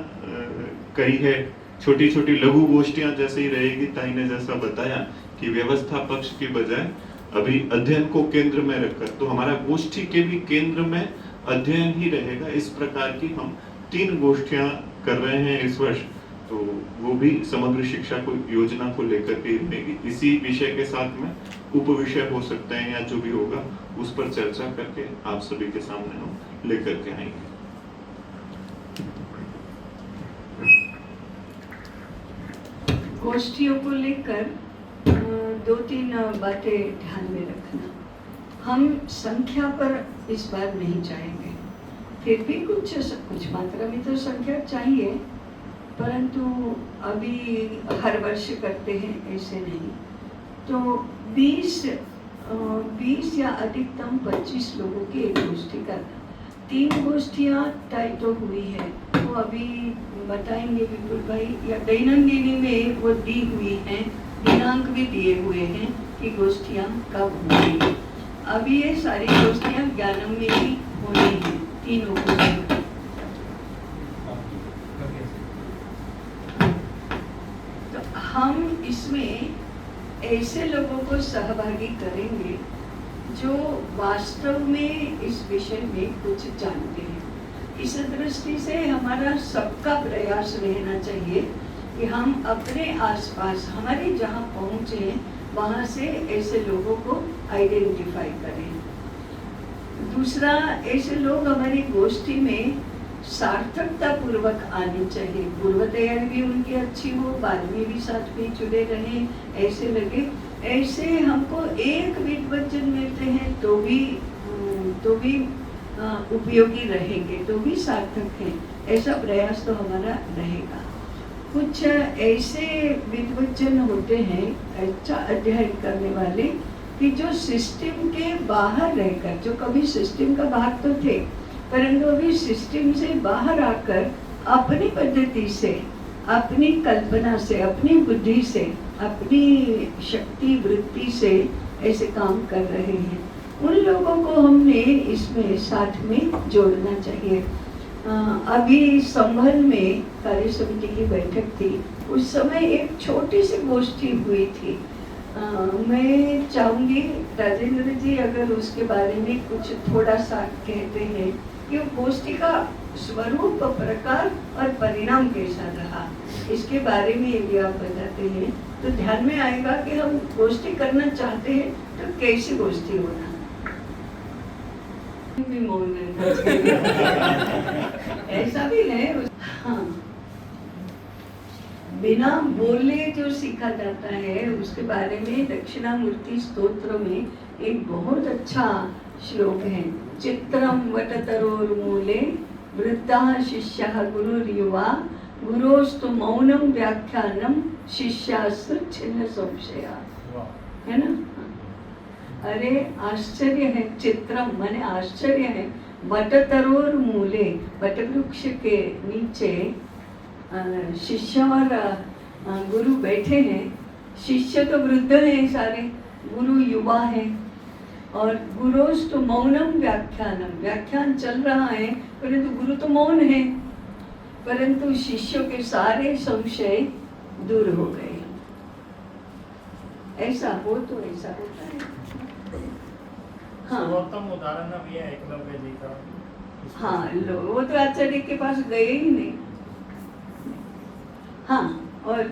करी है, छोटी छोटी लघु गोष्ठियां जैसे ही रहेगी। ताई ने जैसा बताया कि व्यवस्था पक्ष की बजाय अभी अध्ययन को केंद्र में रखकर, तो हमारा गोष्ठी के भी केंद्र में अध्ययन ही रहेगा। इस प्रकार की हम 3 गोष्ठियां कर रहे हैं इस वर्ष। तो वो भी समग्र शिक्षा को योजना को लेकर के रहेगी। इसी विषय के साथ में उप विषय हो सकते हैं या जो भी होगा उस पर चर्चा करके आप सभी के सामने हम लेकर के आएंगे। गोष्ठियों को लेकर 2-3 बातें ध्यान में रखना। हम संख्या पर इस बार नहीं जाएंगे, फिर भी कुछ मात्रा में तो संख्या चाहिए, परंतु अभी हर वर्ष करते हैं ऐसे नहीं। तो 20 या अधिकतम 25 लोगों की एक गोष्ठी करना। 3 गोष्ठियाँ तय तो हुई है, तो अभी बताएंगे विपुल भाई, या दैनंदिनी में वो दी हुई हैं, दिनांक भी दिए हुए हैं कि गोष्ठियाँ कब होंगी। अभी ये सारी गोष्ठियाँ ज्ञानम में ही होनी है, तीनों गोष्ठियाँ। तो हम इसमें ऐसे लोगों को सहभागी करेंगे जो वास्तव में इस विषय में कुछ जानते हैं। इस दृष्टि से हमारा सबका प्रयास रहना चाहिए कि हम अपने आसपास, हमारे जहाँ पहुँच है वहाँ से ऐसे लोगों को आइडेंटिफाई करें। दूसरा, ऐसे लोग हमारी गोष्ठी में सार्थकता पूर्वक आने चाहिए। पूर्व तैयारी भी उनकी अच्छी हो, बाद में भी साथ में जुड़े रहें, ऐसे लगे। ऐसे हमको एक विद्वजन मिलते हैं तो भी उपयोगी रहेंगे, तो भी सार्थक है, ऐसा प्रयास तो हमारा रहेगा। कुछ ऐसे विद्वजन होते हैं अच्छा अध्ययन करने वाले कि जो सिस्टम के बाहर रहकर, जो कभी सिस्टम का भाग तो थे परंतु अभी सिस्टम से बाहर आकर अपनी पद्धति से, अपनी कल्पना से, अपनी बुद्धि से, अपनी शक्ति वृत्ति से ऐसे काम कर रहे हैं। उन लोगों को हमने इसमें साथ में जोड़ना चाहिए। अभी संभल में कार्य समिति की बैठक थी, उस समय एक छोटी सी गोष्ठी हुई थी। मैं चाहूँगी राजेंद्र जी अगर उसके बारे में कुछ थोड़ा सा कहते हैं कि गोष्ठी का स्वरूप, प्रकार और परिणाम कैसा रहा, इसके बारे में यदि आप बताते हैं तो ध्यान में आएगा कि हम गोष्ठी करना चाहते हैं तो कैसी गोष्ठी होना। भी मौन ऐसा भी है। हाँ, बिना बोले जो सीखा जाता है उसके बारे में दक्षिणामूर्ति स्तोत्र में एक बहुत अच्छा श्लोक है। चित्रम वटतरोर्मूले वृद्धा शिष्यः गुरुर्युवा गुरोस्तु मौनम व्याख्यानम शिष्यास्तु छिन्न संशया, है ना। अरे आश्चर्य है, चित्रम माने आश्चर्य है। वटतरोर मूले, वटवृक्ष के नीचे शिष्य और गुरु बैठे हैं। शिष्य तो वृद्ध हैं सारे, गुरु युवा है। और गुरोस्तु मौनम व्याख्यानम, व्याख्यान चल रहा है परंतु गुरु तो मौन है, परंतु शिष्यों के सारे संशय दूर हो गए। ऐसा हो तो ऐसा होता है। हाँ, सर्वोत्तम उदाहरण अब ये एकलव्य जी का। हाँ, लो वो तो आचार्य के पास गए ही नहीं। हाँ, और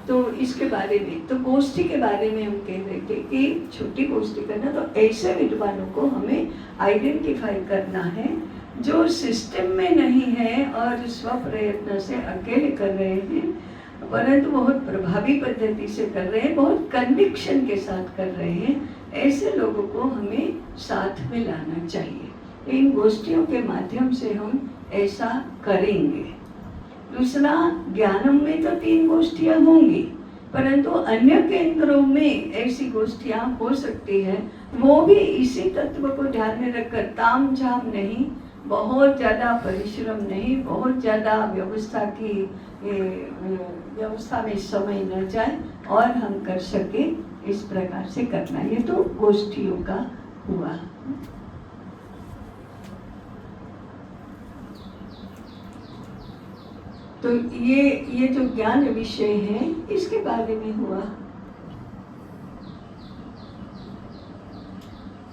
तो इसके बारे में, तो गोष्ठी के बारे में हम कह रहे थे कि छोटी गोष्ठी करना, तो ऐसे विद्वानों को हमें आइडेंटिफाई करना है जो सिस्टम में नहीं है और स्व प्रयत्न से अकेले कर रहे हैं, परंतु बहुत प्रभावी पद्धति से कर रहे हैं, बहुत कन्विक्शन के साथ कर रहे हैं। ऐसे लोगों को हमें साथ में लाना चाहिए। इन गोष्ठियों के माध्यम से हम ऐसा करेंगे। दूसरा, ज्ञानम में तो 3 गोष्ठियां होंगी, परंतु अन्य केंद्रों में ऐसी गोष्ठियां हो सकती है। वो भी इसी तत्व को ध्यान में रखकर, ताम झाम नहीं, बहुत ज़्यादा परिश्रम नहीं, बहुत ज़्यादा व्यवस्था में समय न जाए और हम कर सके, इस प्रकार से करना। ये तो गोष्ठियों का हुआ। तो ये जो ज्ञान विषय है इसके बारे में हुआ।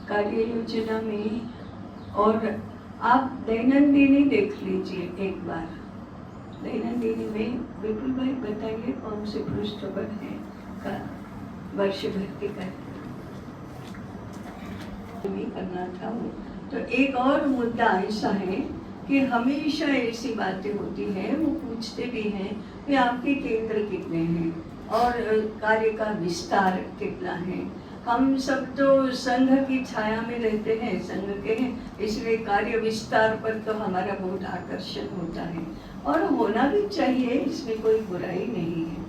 कार्य योजना में, और आप दैनंदिनी देख लीजिए एक बार। दैनंदिनी में विपुल भाई बताइए कौन से पृष्ठ पर है का वर्ष भक्ति का करना था वो। तो एक और मुद्दा ऐसा है कि हमेशा ऐसी बातें होती हैं, वो पूछते भी हैं कि आपके केंद्र कितने हैं और कार्य का विस्तार कितना है। हम सब तो संघ की छाया में रहते हैं, संघ के हैं, इसलिए कार्य विस्तार पर तो हमारा बहुत आकर्षण होता है और होना भी चाहिए, इसमें कोई बुराई नहीं है।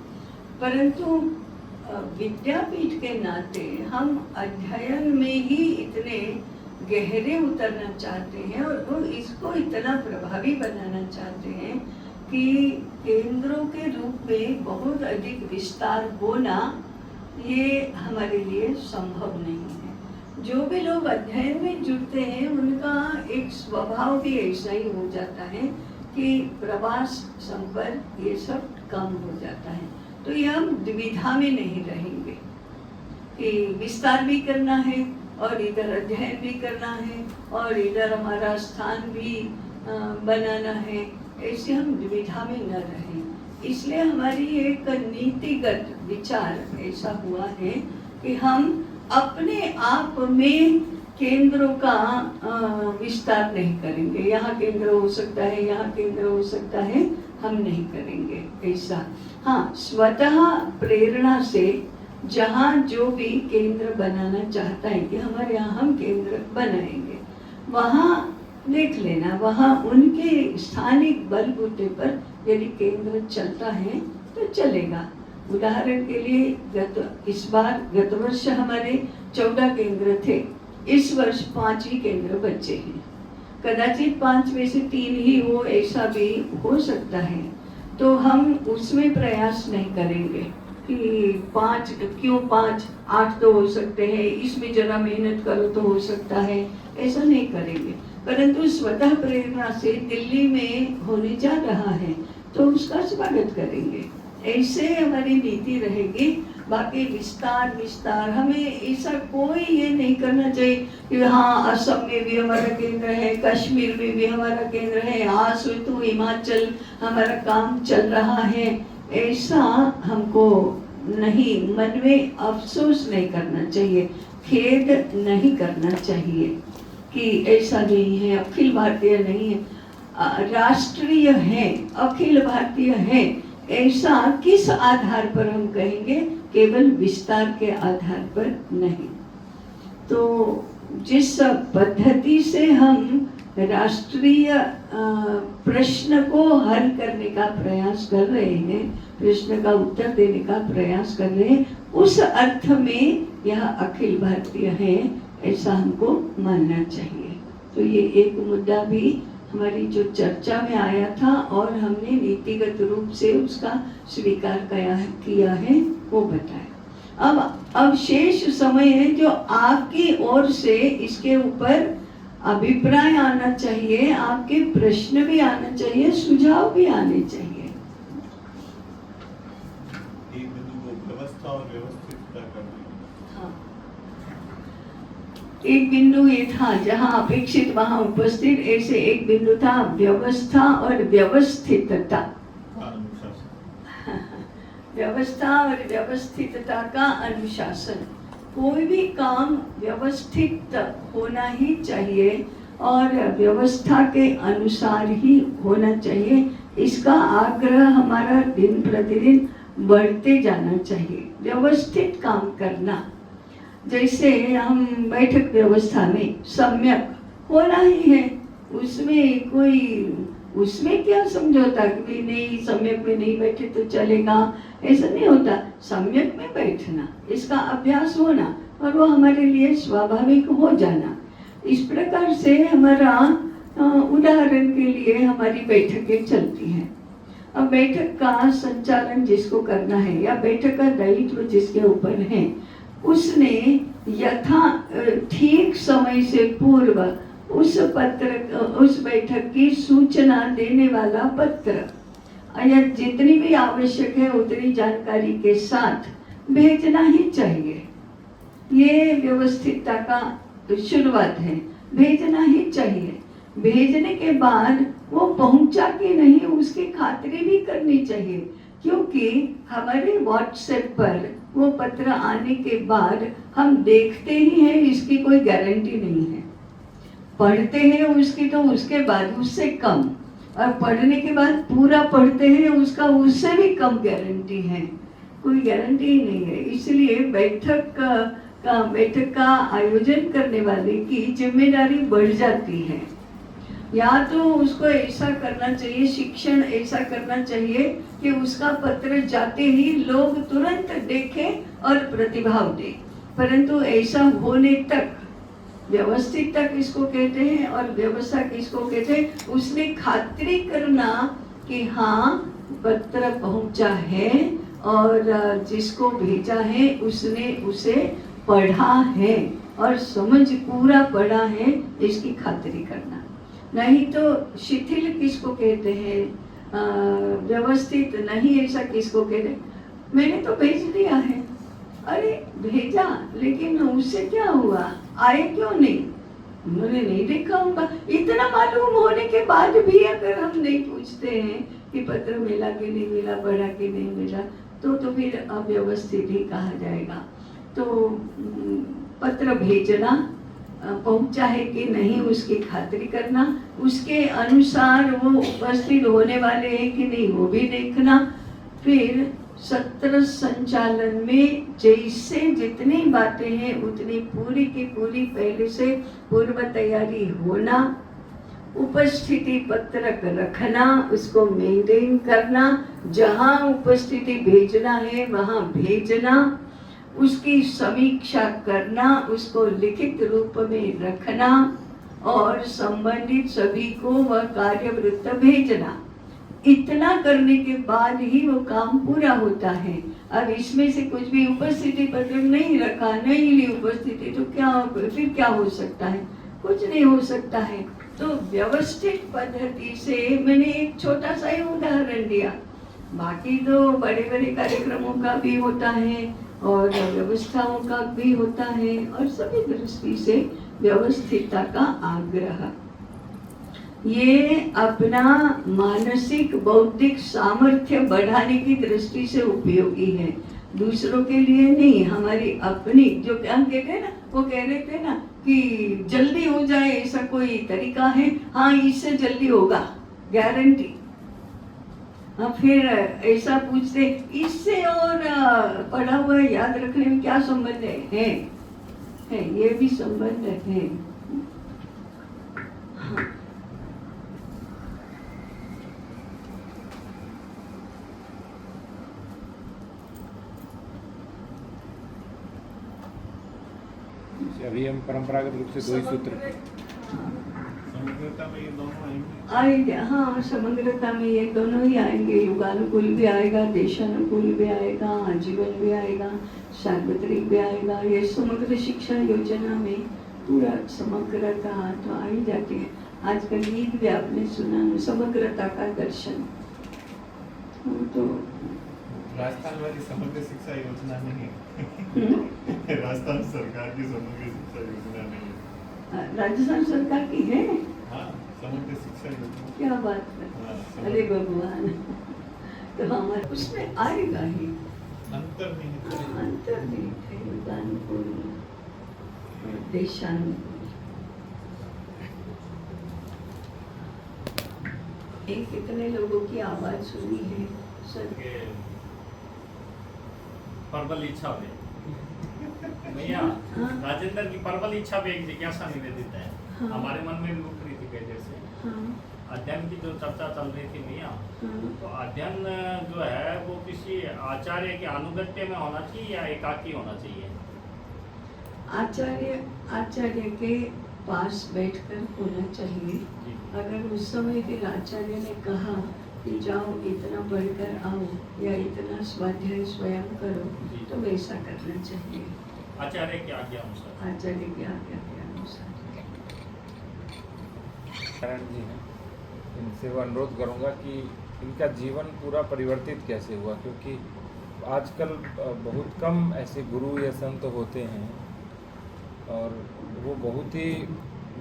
परंतु विद्यापीठ के नाते हम अध्ययन में ही इतने गहरे उतरना चाहते हैं और वो इसको इतना प्रभावी बनाना चाहते हैं कि केंद्रों के रूप में बहुत अधिक विस्तार होना ये हमारे लिए संभव नहीं है। जो भी लोग अध्ययन में जुड़ते हैं उनका एक स्वभाव भी ऐसा ही हो जाता है कि प्रवास, संपर्क, ये सब कम हो जाता है। तो ये हम द्विधा में नहीं रहेंगे कि विस्तार भी करना है और इधर अध्ययन भी करना है और इधर हमारा स्थान भी बनाना है, ऐसे हम द्विधा में न रहें। इसलिए हमारी एक नीतिगत विचार ऐसा हुआ है कि हम अपने आप में केंद्रों का विस्तार नहीं करेंगे। यहाँ केंद्र हो सकता है, यहाँ केंद्र हो सकता है, हम नहीं करेंगे ऐसा। हाँ, स्वतः प्रेरणा से जहाँ जो भी केंद्र बनाना चाहता है कि हमारे यहाँ हम केंद्र बनाएंगे, वहाँ देख लेना, वहाँ उनके स्थानिक बलबूते पर यदि केंद्र चलता है तो चलेगा। उदाहरण के लिए गत वर्ष हमारे 14 केंद्र थे, इस वर्ष 5 ही केंद्र बचे हैं। कदाचित 5 में से 3 ही हो, ऐसा भी हो सकता है। तो हम उसमें प्रयास नहीं करेंगे कि 5 क्यों 5, 8 तो हो सकते हैं, इसमें जरा मेहनत करो तो हो सकता है, ऐसा नहीं करेंगे। परंतु स्वतः प्रेरणा से दिल्ली में होने जा रहा है तो उसका स्वागत करेंगे। ऐसे हमारी नीति रहेगी बाकी विस्तार विस्तार हमें ऐसा कोई ये नहीं करना चाहिए कि हाँ असम में भी हमारा केंद्र है, कश्मीर में भी हमारा केंद्र है, हाँ तो हिमाचल हमारा काम चल रहा है। ऐसा हमको नहीं, मन में अफसोस नहीं करना चाहिए, खेद नहीं करना चाहिए कि ऐसा नहीं है, अखिल भारतीय नहीं है, राष्ट्रीय है, अखिल भारतीय है। ऐसा किस आधार पर हम कहेंगे? केवल विस्तार के आधार पर नहीं। तो जिस पद्धति से हम राष्ट्रीय प्रश्न को हल करने का प्रयास कर रहे हैं, प्रश्न का उत्तर देने का प्रयास कर रहे हैं, उस अर्थ में यह अखिल भारतीय है, ऐसा हमको मानना चाहिए। तो ये एक मुद्दा भी हमारी जो चर्चा में आया था और हमने नीतिगत रूप से उसका स्वीकार किया है, वो बताया। अब शेष समय है जो आपकी ओर से इसके ऊपर अभिप्राय आना चाहिए, आपके प्रश्न भी आना चाहिए, सुझाव भी आने चाहिए। एक बिंदु को व्यवस्था और व्यवस्थितता करना। हाँ, एक बिंदु ये था जहाँ अपेक्षित वहाँ उपस्थित, ऐसे एक बिंदु था व्यवस्था और व्यवस्थितता। व्यवस्था और व्यवस्थितता का अनुशासन। कोई भी काम व्यवस्थित होना ही चाहिए और व्यवस्था के अनुसार ही होना चाहिए। इसका आग्रह हमारा दिन प्रतिदिन बढ़ते जाना चाहिए। व्यवस्थित काम करना, जैसे हम बैठक व्यवस्था में सम्यक होना ही है, उसमें क्या समझौता कि नहीं सम्यक में नहीं बैठे तो चलेगा, ऐसा नहीं होता। सम्यक में बैठना, इसका अभ्यास होना और वो हमारे लिए स्वाभाविक हो जाना। इस प्रकार से हमारा उदाहरण के लिए हमारी बैठकें चलती हैं। अब बैठक का संचालन जिसको करना है या बैठक का दायित्व जिसके ऊपर है, उसने यथा ठीक समय से पूर्व उस बैठक की सूचना देने वाला पत्र या जितनी भी आवश्यक है उतनी जानकारी के साथ भेजना ही चाहिए। ये व्यवस्थितता का शुरुआत है, भेजना ही चाहिए। भेजने के बाद वो पहुंचा कि नहीं उसकी खातिरी भी करनी चाहिए, क्योंकि हमारे व्हाट्सएप पर वो पत्र आने के बाद हम देखते ही हैं, इसकी कोई गारंटी नहीं है। पढ़ते हैं उसकी तो उसके बाद उससे कम, और पढ़ने के बाद पूरा पढ़ते हैं उसका उससे भी कम गारंटी है, कोई गारंटी ही नहीं है। इसलिए बैठक का आयोजन करने वाले की जिम्मेदारी बढ़ जाती है। या तो उसको ऐसा करना चाहिए, शिक्षण ऐसा करना चाहिए कि उसका पत्र जाते ही लोग तुरंत देखें और प्रतिभाव दें, परंतु ऐसा होने तक व्यवस्थित तक इसको कहते हैं और व्यवस्था किसको कहते हैं, उसने खातिरी करना कि हाँ पत्र पहुंचा है और जिसको भेजा है उसने उसे पढ़ा है और समझ पूरा पढ़ा है, इसकी खातिरी करना। नहीं तो शिथिल किसको कहते हैं, व्यवस्थित नहीं ऐसा किसको कहते हैं, मैंने तो भेज दिया है, अरे भेजा लेकिन उससे क्या हुआ, आए क्यों नहीं, उन्होंने नहीं देखा होगा। इतना मालूम होने के बाद भी अगर हम नहीं पूछते हैं कि पत्र मिला कि नहीं मिला, पढ़ा कि नहीं मिला, तो फिर अव्यवस्थित ही कहा जाएगा। तो पत्र भेजना, पहुंचा है कि नहीं उसकी खातिरी करना, उसके अनुसार वो उपस्थित होने वाले हैं कि नहीं वो भी देखना। फिर सत्र संचालन में जैसे जितनी बातें हैं उतनी पूरी की पूरी पहले से पूर्व तैयारी होना, उपस्थिति पत्रक रखना, उसको मेंटेन करना, जहां उपस्थिति भेजना है वहां भेजना, उसकी समीक्षा करना, उसको लिखित रूप में रखना और संबंधित सभी को वह कार्यवृत्त भेजना। इतना करने के बाद ही वो काम पूरा होता है। अब इसमें से कुछ भी उपस्थिति पत्र नहीं रखा, नहीं ली उपस्थिति, तो फिर क्या हो सकता है, कुछ नहीं हो सकता है। तो व्यवस्थित पद्धति से मैंने एक छोटा सा ही उदाहरण दिया, बाकी तो बड़े बड़े कार्यक्रमों का भी होता है और व्यवस्थाओं का भी होता है, और सभी दृष्टि से व्यवस्थितता का आग्रह। ये अपना मानसिक बौद्धिक सामर्थ्य बढ़ाने की दृष्टि से उपयोगी है, दूसरों के लिए नहीं। हमारी अपनी जो हम कहते हैं ना, वो कह रहे थे ना कि जल्दी हो जाए ऐसा कोई तरीका है? हाँ, इससे जल्दी होगा, गारंटी। हाँ, फिर ऐसा पूछते इससे और पढ़ा हुआ याद रखने में क्या संबंध है? ये भी संबंध है। हाँ। अभी हम परंपरागत रूप से दो ही सूत्र समग्रता में ये दोनों आएंगे। आएंगे, हाँ, समग्रता में ये दोनों ही आएंगे। युगानुकूल भी आएगा, देशानुकूल भी आएगा, आजीवन भी आएगा, सार्वत्रिक भी आएगा। ये समग्र शिक्षा योजना में पूरा समग्रता तो आ ही जाती है। आज का गीत भी आपने सुना, समग्रता का दर्शन। तो राजस्थान वाली समग्र शिक्षा योजना नहीं राजस्थान सरकार की समग्र शिक्षा योजना नहीं है। राजस्थान सरकार की है। हाँ, समग्र शिक्षा योजना। क्या बात है, हाँ, अरे भगवान। तो हमारे उसमें आएगा ही अंतर्निहित अंतर्निहित है, युगानुकूल, देशानुकूल। कितने लोगों की आवाज सुनी है सर? प्रबल इच्छा वे भैया, हाँ। राजेंद्र की प्रबल इच्छा वे एक जिज्ञासा निवेदित है। हाँ। हमारे मन में भी उठ रही थी कई देर से। हाँ, अध्ययन की जो चर्चा चल रही थी भैया, हाँ। तो अध्ययन जो है वो किसी आचार्य के अनुगत्य में होना चाहिए या एकाकी होना चाहिए? आचार्य के पास बैठकर होना चाहिए। जी। अगर उस समय फिर आचार्य ने कहा कि जाओ इतना पढ़कर आओ या इतना स्वाध्याय स्वयं करो, तो वैसा करना चाहिए, आचार्य की आज्ञा अनुसार। आचार्य की आज्ञा के अनुसार। करण जी हैं, इनसे वो अनुरोध करूंगा कि इनका जीवन पूरा परिवर्तित कैसे हुआ, क्योंकि आजकल बहुत कम ऐसे गुरु या संत होते हैं, और वो बहुत ही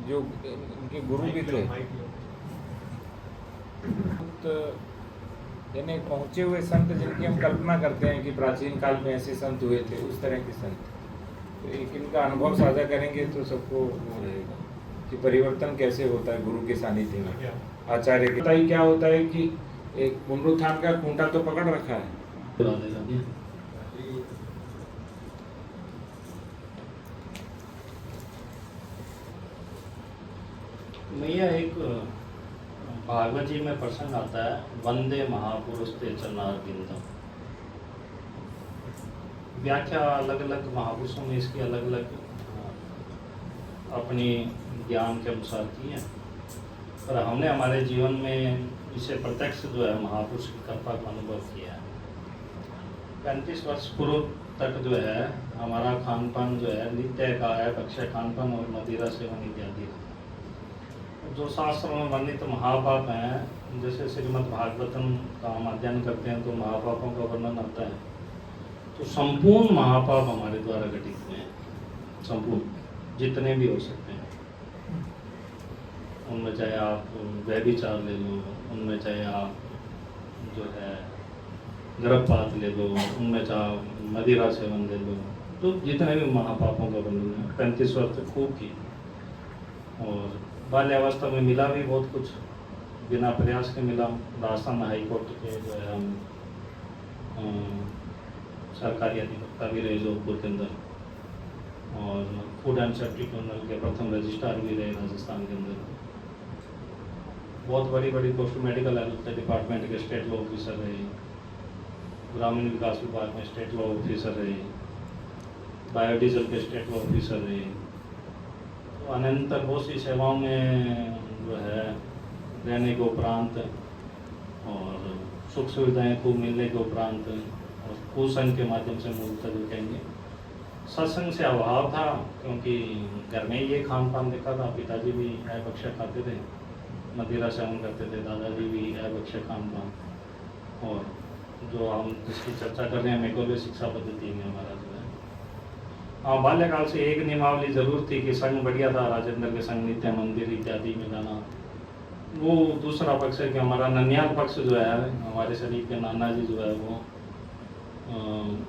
जो इनके गुरु भी थे यानी पहुँचे हुए संत जिनकी हम कल्पना करते हैं कि प्राचीन काल में ऐसे संत हुए थे, उस तरह के संत। तो एक इनका अनुभव साझा करेंगे तो सबको वो रहेगा कि परिवर्तन कैसे होता है गुरु के सानिध्य में। आचार्य के बताइए क्या होता है कि एक पुनरुत्थान का खूंटा तो पकड़ रखा है, भैया एक भागवत जी में प्रसंग आता है, वंदे महापुरुष ते चरणारविंदम। व्याख्या अलग अलग महापुरुषों ने इसकी अलग अलग अपनी ज्ञान के अनुसार की है, पर हमने हमारे जीवन में इसे प्रत्यक्ष जो है महापुरुष की कृपा का अनुभव किया है। 35 वर्ष पूर्व तक जो है हमारा खान पान जो है नित्य का है, भक्ष्य खान पान और मदिरा सेवन इत्यादि। जो शास्त्रों में वर्णित तो महापाप हैं, जैसे श्रीमद् भागवतम का हम अध्ययन करते हैं तो महापापों का वर्णन आता है, तो संपूर्ण महापाप हमारे द्वारा घटित हुए हैं, संपूर्ण जितने भी हो सकते हैं। उनमें चाहे आप व्यभिचार ले लो, उनमें चाहे आप जो है गर्भपात ले लो, उनमें चाहे मदिरा सेवन ले लो, तो जितने भी महापापों का वर्णन है 35 वर्ष तक खूब की। और बाल्यावस्था में मिला भी बहुत कुछ, बिना प्रयास के मिला। राजस्थान हाई कोर्ट के जो है हम सरकारी अधिवक्ता भी रहे जोधपुर के अंदर, और फूड एंड सेफ्टी ट्रिब्यूनल के प्रथम रजिस्ट्रार भी रहे राजस्थान के अंदर। बहुत बड़ी बड़ी पोस्ट, मेडिकल हेल्थ डिपार्टमेंट के स्टेट लॉ ऑफिसर रहे, ग्रामीण विकास विभाग में स्टेट लॉ ऑफिसर रहे, बायोडीजल के स्टेट लॉ ऑफिसर रहे। तो अनंतर बहुत सी सेवाओं में जो है रहने के उपरांत और सुख सुविधाएं खूब मिलने के उपरांत और कुसंग के माध्यम से मूलतः जो कहेंगे सत्संग से अभाव था, क्योंकि घर में ये खान पान देखा था। पिताजी भी अभक्ष्य खाते थे, मदिरा सेवन करते थे, दादाजी भी अभक्ष्य खान पान। और जो हम जिसकी चर्चा कर रहे हैं मेकोले शिक्षा पद्धति में हमारा जो है हाँ, बाल्यकाल से एक नियमावली जरूर थी कि संग बढ़िया था, राजेंद्र के संग नित्य मंदिर इत्यादि में जाना। वो दूसरा पक्ष है कि हमारा ननियाल पक्ष जो है, हमारे शरीर के नाना जी जो है वो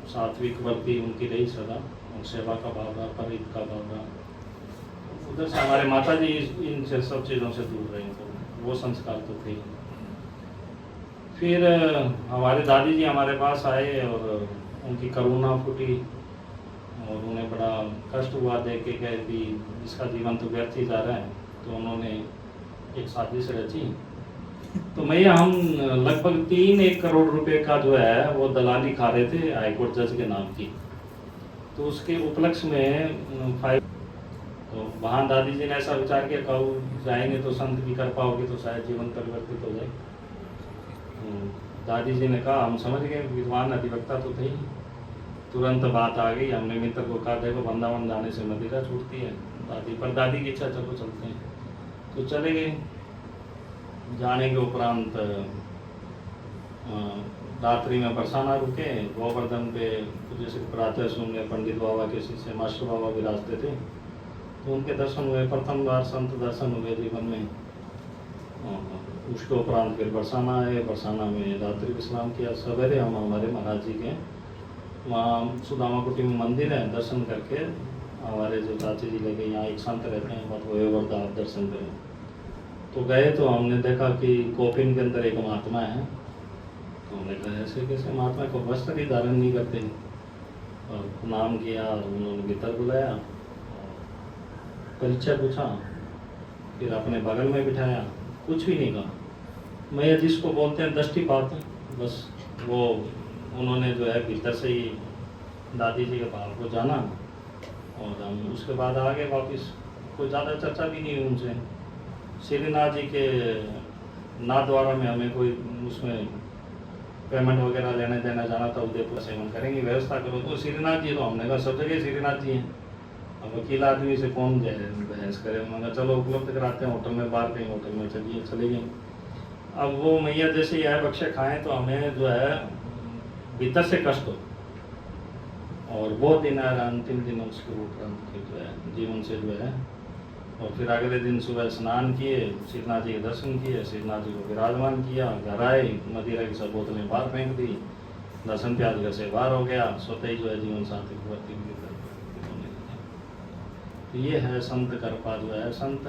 सात्विक वर्ती उनकी रही सदा, और सेवा का भाव रहा, परित का भाव रहा। उधर से हमारे माता जी इन से सब चीज़ों से दूर रही, तो वो संस्कार तो थे। फिर हमारे दादी जी हमारे पास आए और उनकी करुणा फूटी, और उन्हें बड़ा कष्ट हुआ देख के कहे कि इसका जीवन तो व्यर्थ ही जा रहा है। तो उन्होंने एक साजिश रची। तो मैया हम लगभग 3-1 करोड़ रुपए का जो है वो दलाली खा रहे थे हाईकोर्ट जज के नाम की। तो उसके उपलक्ष्य में तो वहाँ दादी जी ने ऐसा विचार किया, कहो जाएंगे तो संत की कृपा होगी तो शायद जीवन परिवर्तित हो जाए। दादी जी ने कहा, हम समझ गए, विद्वान अधिवक्ता तो थे ही। तुरंत बात आ गई, हमने मित्र को कहा देखो वृंदावन जाने से मदिरा छूटती है। दादी की इच्छा, चलो चलते हैं। तो चले गए। जाने के उपरांत रात्रि में बरसाना रुके। गोवर्धन पे जैसे प्रातः सुनने पंडित बाबा के शिष्य मास्टर बाबा विराजते थे, तो उनके दर्शन हुए। प्रथम बार संत दर्शन हुए जीवन में। उसके उपरांत फिर बरसाना आए। बरसाना में रात्रि विश्राम किया। सवेरे हम हमारे महाराज जी के वहाँ सुदामा कुटी में मंदिर है, दर्शन करके हमारे जो चाची जी लगे, यहाँ एक संत रहते हैं वर्धा, आप दर्शन करें। तो गए तो हमने देखा कि कोपिन के अंदर एक महात्मा है। तो हमने कहा ऐसे कैसे महात्मा को वस्त्र ही धारण नहीं करते। और नाम किया, उन्होंने भीतर बुलाया, परिचय पूछा, फिर अपने बगल में बिठाया, कुछ भी नहीं कहा। मैं जिसको बोलते हैं दृष्टिपात, बस वो उन्होंने जो है भीतर से ही दादी जी के भाव को जाना। और हम उसके बाद आगे वापस कोई ज़्यादा चर्चा भी नहीं हुई उनसे। श्रीनाथ जी के नाथद्वारा में हमें कोई उसमें पेमेंट वगैरह लेने देना जाना था, उदयपुर सेवन करेंगे, व्यवस्था करो। तो श्रीनाथ जी, तो हमने कहा सब जगह श्रीनाथ जी हैं, अब वकील आदमी से कौन बहस करे। उन्होंने कहा चलो उपलब्ध कराते हैं होटल में, बाहर कहीं होटल में चलिए, चले गए। अब वो मैया जैसे ही आए बख्शे खाएँ तो हमें जो है भीतर से कष्ट हो। और वो दिन आया अंतिम दिन उसके उपरांत जो है जीवन से जो है। और फिर अगले दिन सुबह स्नान किए, श्रीनाथ जी के दर्शन किए, श्रीनाथ जी को विराजमान किया, घर आए, मदिरा की सब बोतलें बाहर फेंक दी, दर्शन प्याज घर से बाहर हो गया, स्वतः ही जो है जीवन साथी को भर्ती हुई। तो ये है संत कृपा जो है। संत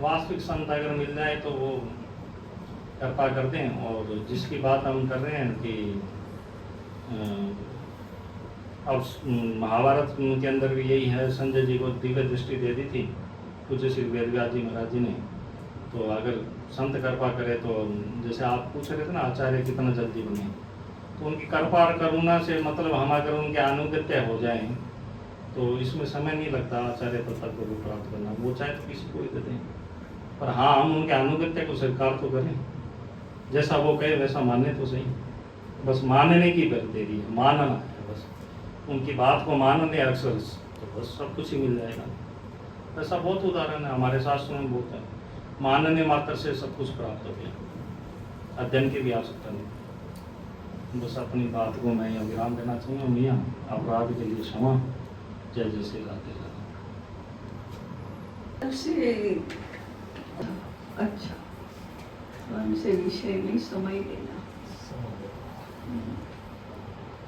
वास्तविक संत अगर मिल जाए तो वो कृपा कर दें। और जिसकी बात हम कर रहे हैं कि अब महाभारत के अंदर भी यही है, संजय जी को दिव्य दृष्टि दे दी थी पूज्य श्री वेदव्यास जी महाराज जी ने। तो अगर संत कृपा करे तो जैसे आप पूछ रहे थे ना आचार्य कितना जल्दी बने, तो उनकी कृपा और करुणा से मतलब हम अगर उनके अनुगत्य हो जाएं तो इसमें समय नहीं लगता आचार्य पद को भी प्राप्त करना। वो चाहे तो किसी को ही दे दें, पर हाँ हम उनके अनुगत्य को स्वीकार तो करें, जैसा वो कहे वैसा माने तो सही। बस मानने की देरी है, मानना है बस, उनकी बात को मानने अक्सर तो बस सब कुछ ही मिल जाएगा। ऐसा बहुत उदाहरण है हमारे शास्त्रों में बहुत है, मानने मात्र से सब कुछ प्राप्त हो गया, अध्ययन की भी आवश्यकता नहीं। बस अपनी बात को मैं यहाँ विराम देना चाहूँगा। मियाँ अपराध के लिए क्षमा। जय जय श्री राधे राधे। सबसे अच्छा हमसे विषय में समय देना